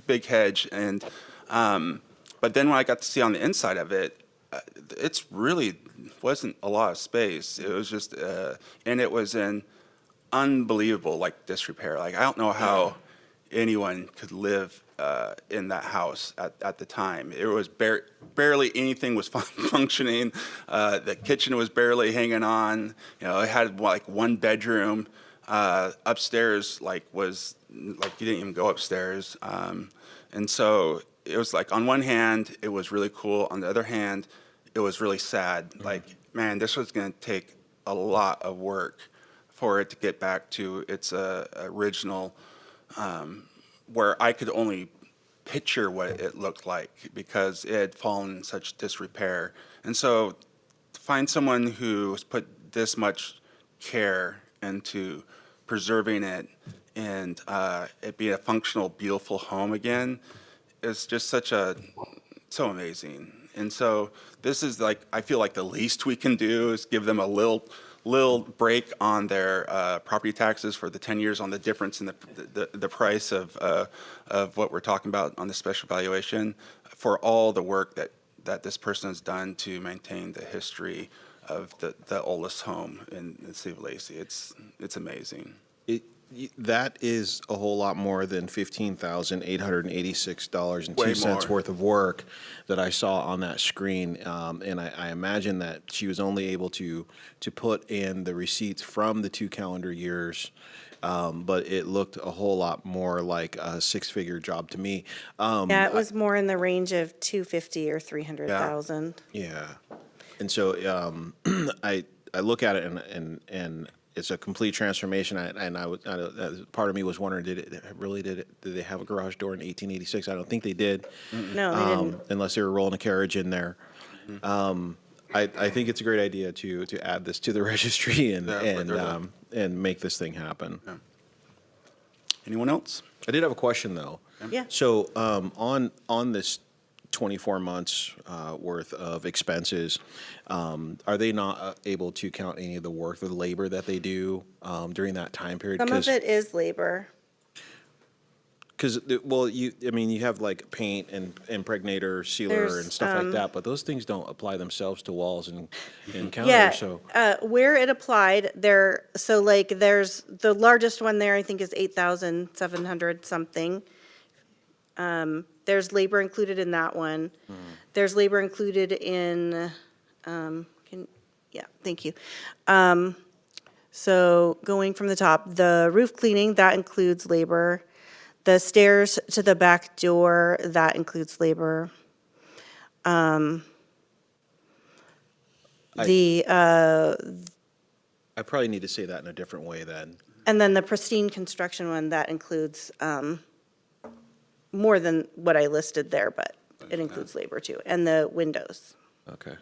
big hedge. And but then when I got to see on the inside of it, it's really wasn't a lot of space. It was just, and it was in unbelievable like disrepair. Like I don't know how anyone could live in that house at the time. It was barely anything was functioning. The kitchen was barely hanging on. It had like one bedroom. Upstairs was you didn't even go upstairs. And so it was like on one hand it was really cool. On the other hand, it was really sad. Like, man, this was going to take a lot of work for it to get back to its original, where I could only picture what it looked like because it had fallen in such disrepair. And so to find someone who's put this much care into preserving it and it being a functional, beautiful home again is just so amazing. And so this is like, I feel like the least we can do is give them a little break on their property taxes for the 10 years on the difference in the price of what we're talking about on the special valuation for all the work that this person has done to maintain the history of the oldest home in the city of Lacey. It's amazing.
That is a whole lot more than $15,886.02
more.
worth of work that I saw on that screen. And I imagine that she was only able to put in the receipts from the 2 calendar years. But it looked a whole lot more like a six-figure job to me.
Yeah, it was more in the range of 250 or 300,000.
Yeah. And so I look at it and it's a complete transformation. Part of me was wondering, did they have a garage door in 1886? I don't think they did.
No, they didn't.
Unless they were rolling a carriage in there. I think it's a great idea to add this to the registry and make this thing happen.
Yeah. Anyone else?
I did have a question though.
Yeah.
So on this 24 months worth of expenses, are they not able to count any of the work or the labor that they do during that time period?
Some of it is labor.
Because, well, you have like paint and impregnator, sealer and stuff like that, but those things don't apply themselves to walls and counters,
Yeah,
so.
where it applied, there's the largest one there, I think is 8,700 something. There's labor included in that one. There's labor included in, thank you. So going from the top, the roof cleaning, that includes labor. The stairs to the back door, that includes labor.
I probably need to say that in a different way then.
And then the pristine construction one, that includes more than what I listed there, but it includes labor too, and the windows.
Okay.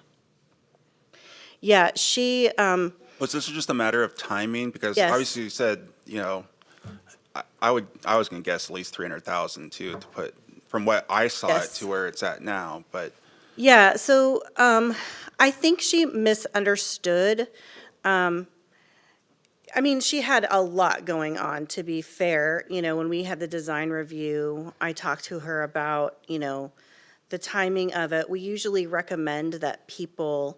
Yeah, she,
Was this just a matter of timing? Because
Yes.
obviously you said, I was going to guess at least 300,000 too, to put, from what I saw it
Yes.
to where it's at now, but.
yeah, so I think she misunderstood. She had a lot going on, to be fair. When we had the design review, I talked to her about, the timing of it. We usually recommend that people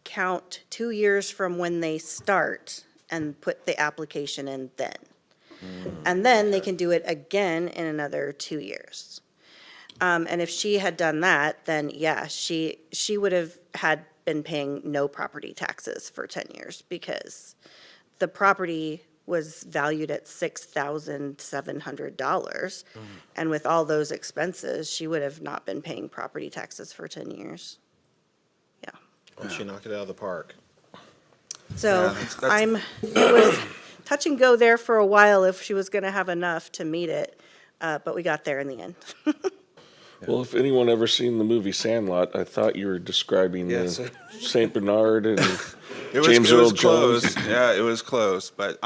count 2 years from when they start and put the application in then. And then they can do it again in another 2 years. And if she had done that, then yeah, she would have had been paying no property taxes for 10 years because the property was valued at $6,700. And with all those expenses, she would have not been paying property taxes for 10 years.
Well, she knocked it out of the park.
So it was touch and go there for a while if she was going to have enough to meet it, but we got there in the end.
Well, if anyone ever seen the movie Sandlot, I thought you were describing the St. Bernard and James Earl Jones.
Yeah, it was close, but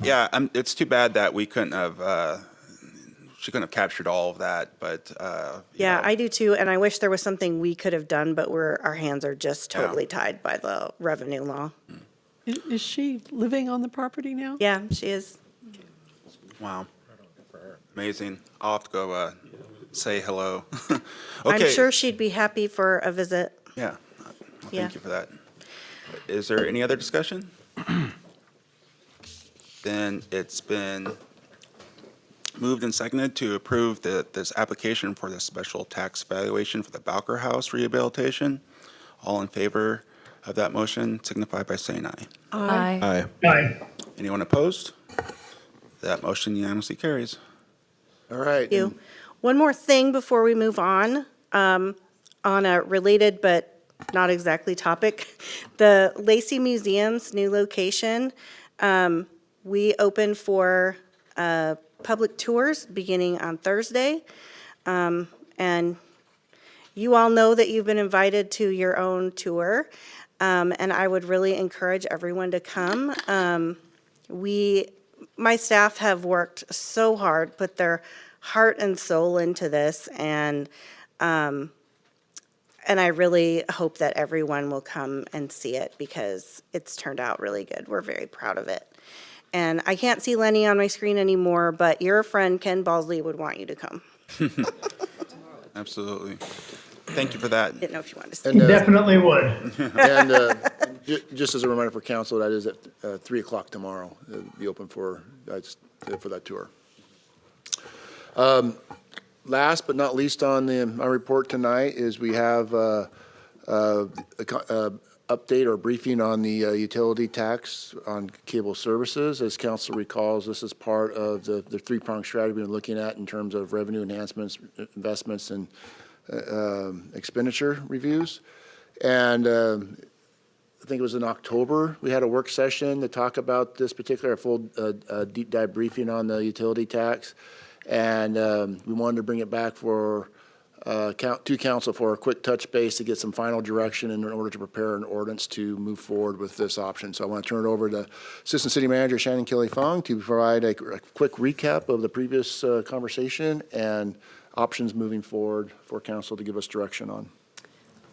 it's too bad that we couldn't have, she couldn't have captured all of that, but.
Yeah, I do too, and I wish there was something we could have done, but our hands are just totally tied by the revenue law.
Is she living on the property now?
Yeah, she is.
Wow. Amazing. I'll have to go say hello.
I'm sure she'd be happy for a visit.
Yeah.
Yeah.
Thank you for that. Is there any other discussion? Then it's been moved and seconded to approve this application for the special tax valuation for the Bowker House rehabilitation. All in favor of that motion signify by saying aye.
Aye.
Aye.
Anyone opposed? That motion unanimously carries.
All right.
Thank you. One more thing before we move on a related but not exactly topic. The Lacey Museum's new location, we open for public tours beginning on Thursday. And you all know that you've been invited to your own tour. And I would really encourage everyone to come. My staff have worked so hard, put their heart and soul into this, and I really hope that everyone will come and see it because it's turned out really good. We're very proud of it. And I can't see Lenny on my screen anymore, but your friend Ken Balsley would want you to come.
Absolutely. Thank you for that.
Didn't know if you wanted to say.
He definitely would.
And Just as a reminder for council, that is at 3 o'clock tomorrow. It'll be open for that tour. Last but not least on my report tonight is we have a update or briefing on the utility tax on cable services. As council recalls, this is part of the three-pronged strategy we've been looking at in terms of revenue enhancements, investments, and expenditure reviews. And I think it was in October, we had a work session to talk about this particular full deep dive briefing on the utility tax. And we wanted to bring it back for to council for a quick touch base to get some final direction in order to prepare an ordinance to move forward with this option. So I want to turn it over to Assistant City Manager Shannon Kelly-Fong to provide a quick recap of the previous conversation and options moving forward for council to give us direction on.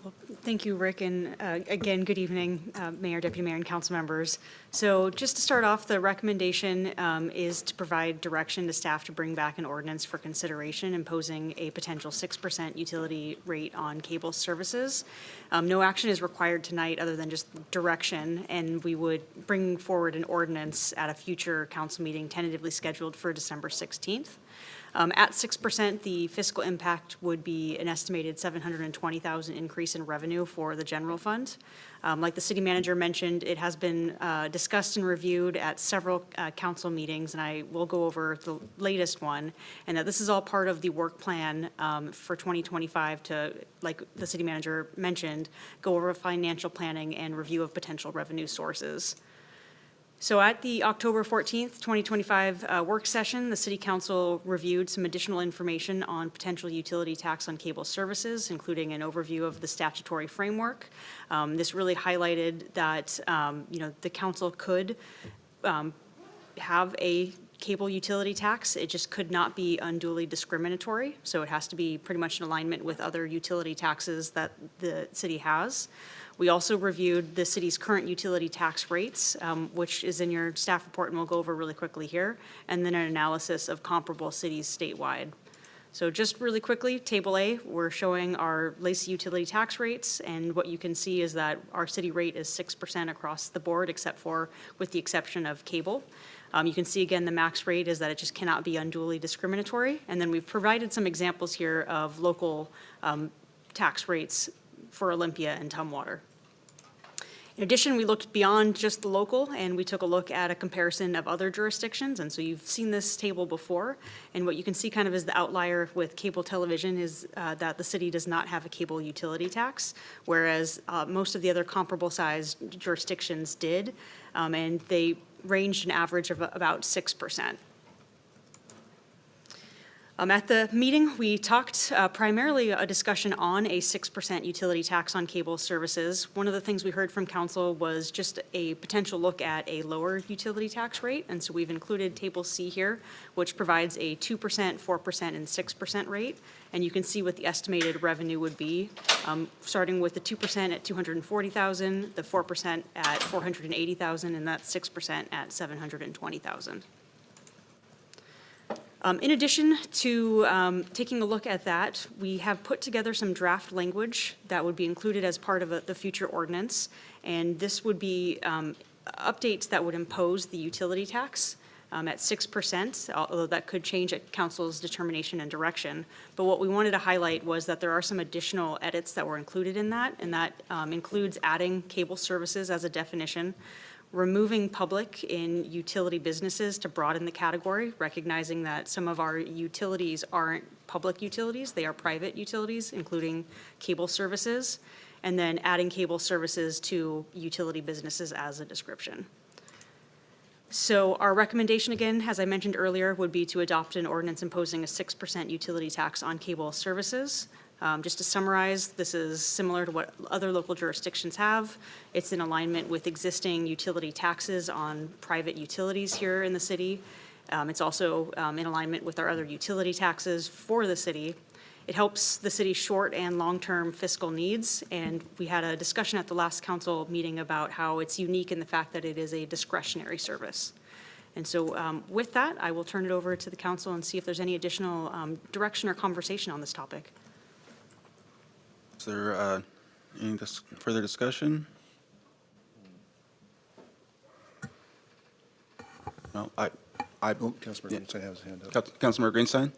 Well, thank you, Rick, and again, good evening, Mayor, Deputy Mayor, and council members. So just to start off, the recommendation is to provide direction to staff to bring back an ordinance for consideration imposing a potential 6% utility rate on cable services. No action is required tonight other than just direction, and we would bring forward an ordinance at a future council meeting tentatively scheduled for December 16th. At 6%, the fiscal impact would be an estimated $720,000 increase in revenue for the general fund. Like the city manager mentioned, it has been discussed and reviewed at several council meetings, and I will go over the latest one, and that this is all part of the work plan for 2025 to, like the city manager mentioned, go over financial planning and review of potential revenue sources. So at the October 14th, 2025 work session, the City Council reviewed some additional information on potential utility tax on cable services, including an overview of the statutory framework. This really highlighted that the council could have a cable utility tax. It just could not be unduly discriminatory, so it has to be pretty much in alignment with other utility taxes that the city has. We also reviewed the city's current utility tax rates, which is in your staff report, and we'll go over really quickly here, and then an analysis of comparable cities statewide. So just really quickly, Table A, we're showing our Lacey utility tax rates, and what you can see is that our city rate is 6% across the board, except for, with the exception of cable. You can see again the max rate is that it just cannot be unduly discriminatory, and then we've provided some examples here of local tax rates for Olympia and Tumwater. In addition, we looked beyond just the local, and we took a look at a comparison of other jurisdictions. And so you've seen this table before, and what you can see kind of is the outlier with cable television is that the city does not have a cable utility tax, whereas most of the other comparable sized jurisdictions did, and they ranged an average of about 6%. At the meeting, we talked primarily a discussion on a 6% utility tax on cable services. One of the things we heard from council was just a potential look at a lower utility tax rate, and so we've included Table C here, which provides a 2%, 4%, and 6% rate, and you can see what the estimated revenue would be, starting with the 2% at $240,000, the 4% at $480,000, and that 6% at $720,000. In addition to taking a look at that, we have put together some draft language that would be included as part of the future ordinance, and this would be updates that would impose the utility tax at 6%, although that could change at council's determination and direction. But what we wanted to highlight was that there are some additional edits that were included in that, and that includes adding cable services as a definition, removing public in utility businesses to broaden the category, recognizing that some of our utilities aren't public utilities, they are private utilities, including cable services, and then adding cable services to utility businesses as a description. So our recommendation, again, as I mentioned earlier, would be to adopt an ordinance imposing a 6% utility tax on cable services. Just to summarize, this is similar to what other local jurisdictions have. It's in alignment with existing utility taxes on private utilities here in the city. It's also in alignment with our other utility taxes for the city. It helps the city's short and long-term fiscal needs, and we had a discussion at the last council meeting about how it's unique in the fact that it is a discretionary service. And so with that, I will turn it over to the council and see if there's any additional direction or conversation on this topic.
Is there any further discussion? No,
Councilmember Greenstein has his hand up.
Councilmember Greenstein?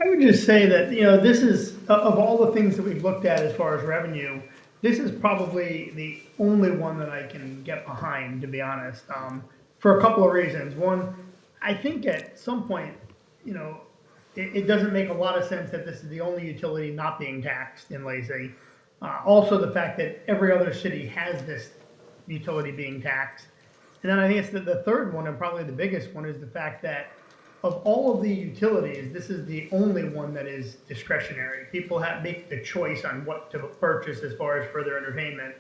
I would just say that, you know, this is, of all the things that we've looked at as far as revenue, this is probably the only one that I can get behind, to be honest, for a couple of reasons. One, I think at some point, you know, it doesn't make a lot of sense that this is the only utility not being taxed in Lacey. Also, the fact that every other city has this utility being taxed. And then I think it's the third one, and probably the biggest one, is the fact that of all of the utilities, this is the only one that is discretionary. People make the choice on what to purchase as far as further entertainment,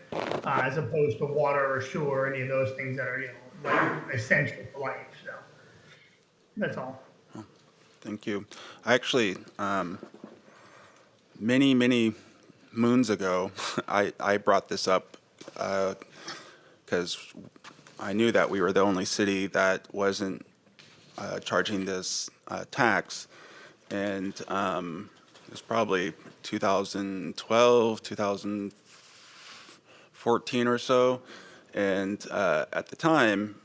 as opposed to water or sewer, or any of those things that are, you know, like essential to life. So that's all.
Thank you. I actually, many moons ago, I brought this up because I knew that we were the only city that wasn't charging this tax, and it was probably 2012, 2014 or so, and at the time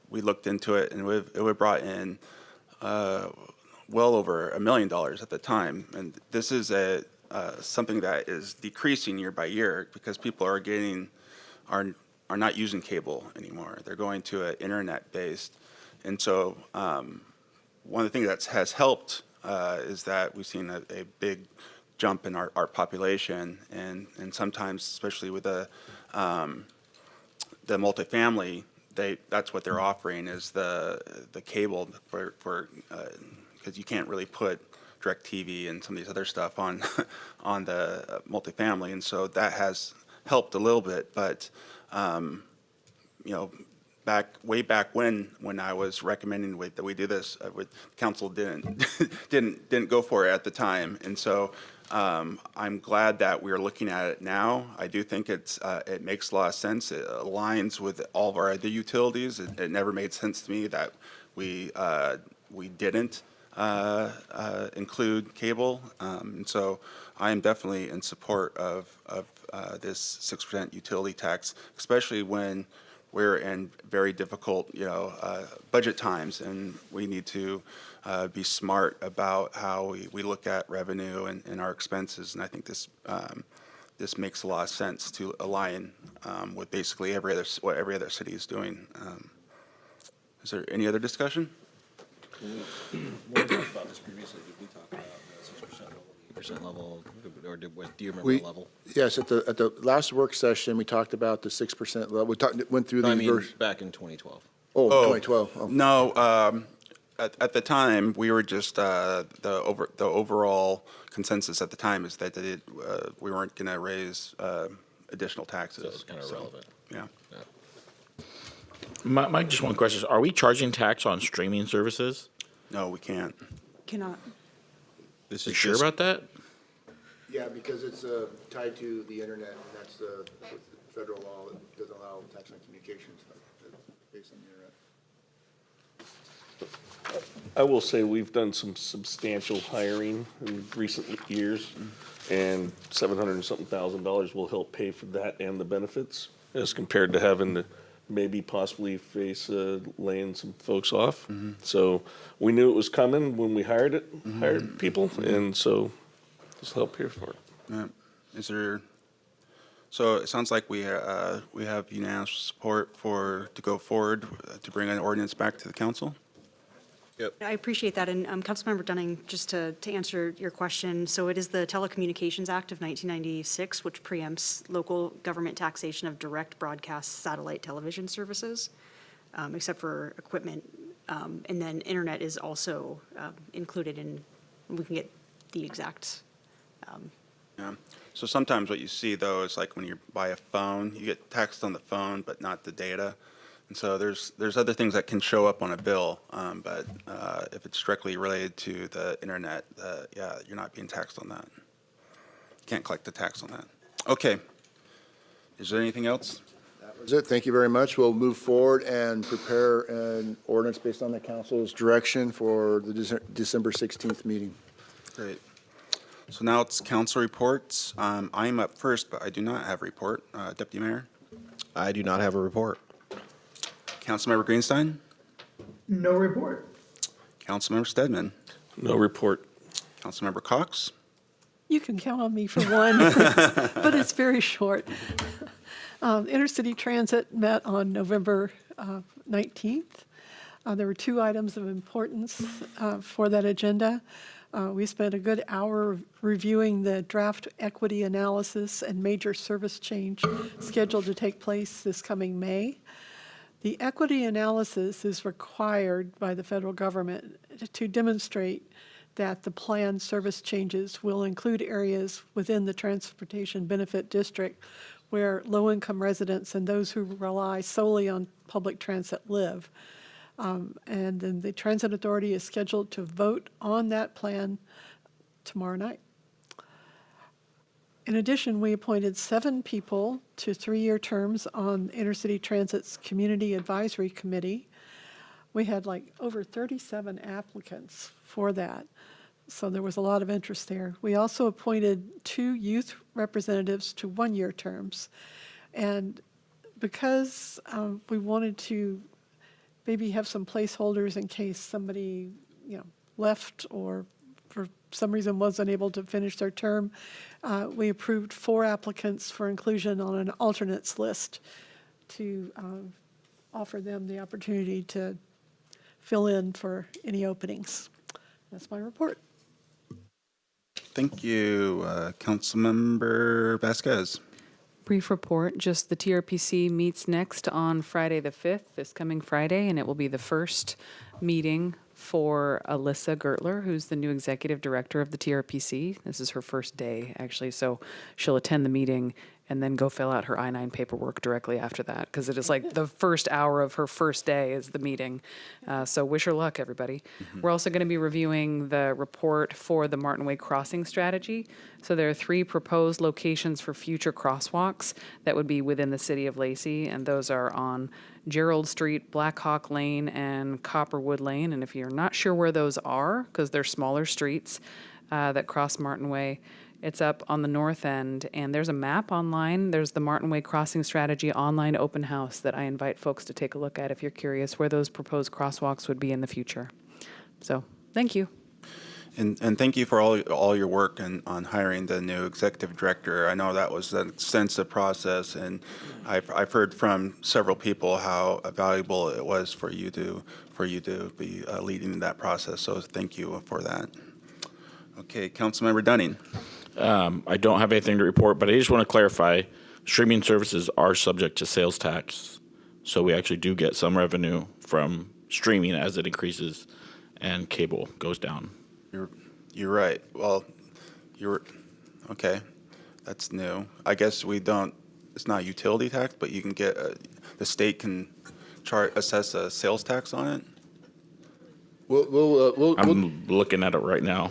we looked into it, and it would brought in well over $1 million at the time, and this is something that is decreasing year by year because people are not using cable anymore. They're going to an internet-based. And so one of the things that has helped is that we've seen a big jump in our population, and sometimes, especially with the multifamily, that's what they're offering is the cable for because you can't really put DirecTV and some of these other stuff on the multifamily, and so that has helped a little bit, but you know. Way back when I was recommending that we do this, council didn't go for it at the time, and so I'm glad that we're looking at it now. I do think it makes a lot of sense. It aligns with all of our other utilities. It never made sense to me that we didn't include cable, and so I am definitely in support of this 6% utility tax, especially when we're in very difficult, budget times, and we need to be smart about how we look at revenue and our expenses. And I think this makes a lot of sense to align with basically what every other city is doing. Is there any other discussion?
We talked about this previously. Did we talk about the 6% level, 8% level, or do you remember the level?
Yes, at the last work session, we talked about the 6% level. Went through
No,
the.
I mean, back in 2012.
Oh, 2012. Oh.
No, at the time, we were just, the overall consensus at the time is that we weren't going to raise additional taxes.
So it's kind of irrelevant.
Yeah.
My just one question is, are we charging tax on streaming services?
No, we can't.
Cannot.
You sure about that?
Yeah, because it's tied to the internet, and that's the federal law that doesn't allow tax on communications based on the internet.
I will say we've done some substantial hiring in recent years, and $700 and something thousand will help pay for that and the benefits, as compared to having to maybe possibly face laying some folks off. So we knew it was coming when we hired people, and so this will help pay for it.
Yeah. So it sounds like we have unanimous support to go forward to bring an ordinance back to the council?
Yep.
I appreciate that. And Councilmember Dunning, just to answer your question, so it is the Telecommunications Act of 1996, which preempts local government taxation of direct broadcast satellite television services, except for equipment. And then internet is also included in, we can get the exact.
Yeah. So sometimes what you see, though, is like when you buy a phone, you get taxed on the phone, but not the data. And so there's other things that can show up on a bill, but if it's directly related to the internet, you're not being taxed on that. You can't collect the tax on that. Okay. Is there anything else?
That was it. Thank you very much. We'll move forward and prepare an ordinance based on the council's direction for the December 16th meeting.
Great. So now it's council reports. I'm up first, but I do not have a report. Deputy Mayor?
I do not have a report.
Councilmember Greenstein,
No report.
Councilmember Stedman,
No report.
Councilmember Cox,
You can count on me for one, but it's very short. Intercity Transit met on November 19th. There were two items of importance for that agenda. We spent a good hour reviewing the draft equity analysis and major service change scheduled to take place this coming May. The equity analysis is required by the federal government to demonstrate that the planned service changes will include areas within the transportation benefit district where low-income residents and those who rely solely on public transit live. And then the Transit Authority is scheduled to vote on that plan tomorrow night. In addition, we appointed 7 people to 3-year terms on Intercity Transit's Community Advisory Committee. We had like over 37 applicants for that, so there was a lot of interest there. We also appointed 2 youth representatives to 1-year terms. And because we wanted to maybe have some placeholders in case somebody, left or for some reason wasn't able to finish their term, we approved 4 applicants for inclusion on an alternates list to offer them the opportunity to fill in for any openings. That's my report.
Thank you. Councilmember Vasquez.
Brief report, just the TRPC meets next on Friday the 5th, this coming Friday, and it will be the first meeting for Alyssa Gertler, who's the new executive director of the TRPC. This is her first day, actually, so she'll attend the meeting and then go fill out her I-9 paperwork directly after that, because it is like the first hour of her first day is the meeting. So wish her luck, everybody. We're also going to be reviewing the report for the Martin Way Crossing Strategy. So there are 3 proposed locations for future crosswalks that would be within the city of Lacey, and those are on Gerald Street, Black Hawk Lane, and Copperwood Lane. And if you're not sure where those are, because they're smaller streets that cross Martin Way, it's up on the north end, and there's a map online. There's the Martin Way Crossing Strategy online open house that I invite folks to take a look at if you're curious where those proposed crosswalks would be in the future. So, thank you.
And thank you for all your work on hiring the new executive director. I know that was an extensive process, and I've heard from several people how valuable it was for you to be leading that process. So thank you for that. Okay, Councilmember Dunning.
I don't have anything to report, but I just want to clarify, streaming services are subject to sales tax. So we actually do get some revenue from streaming as it increases and cable goes down.
You're right. Well, okay. That's new. I guess we don't. It's not utility tax, but you can get the state can assess a sales tax on it.
I'm looking at it right now.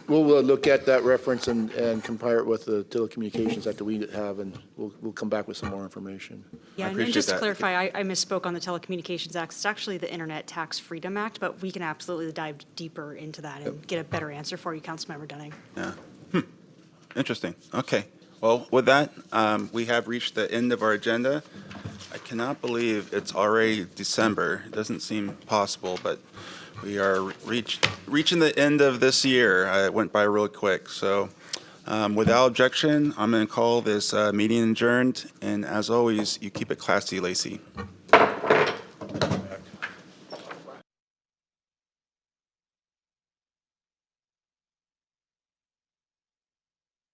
We'll look at that reference and compare it with the telecommunications that we have, and we'll come back with some more information.
Yeah, and just to clarify, I misspoke on the Telecommunications Act. It's actually the Internet Tax Freedom Act, but we can absolutely dive deeper into that and get a better answer for you, Councilmember Dunning.
Yeah. Interesting. Okay. Well, with that, we have reached the end of our agenda. I cannot believe it's already December. It doesn't seem possible, but we are reaching the end of this year. It went by real quick. So without objection, I'm going to call this meeting adjourned. And as always, you keep it classy, Lacey.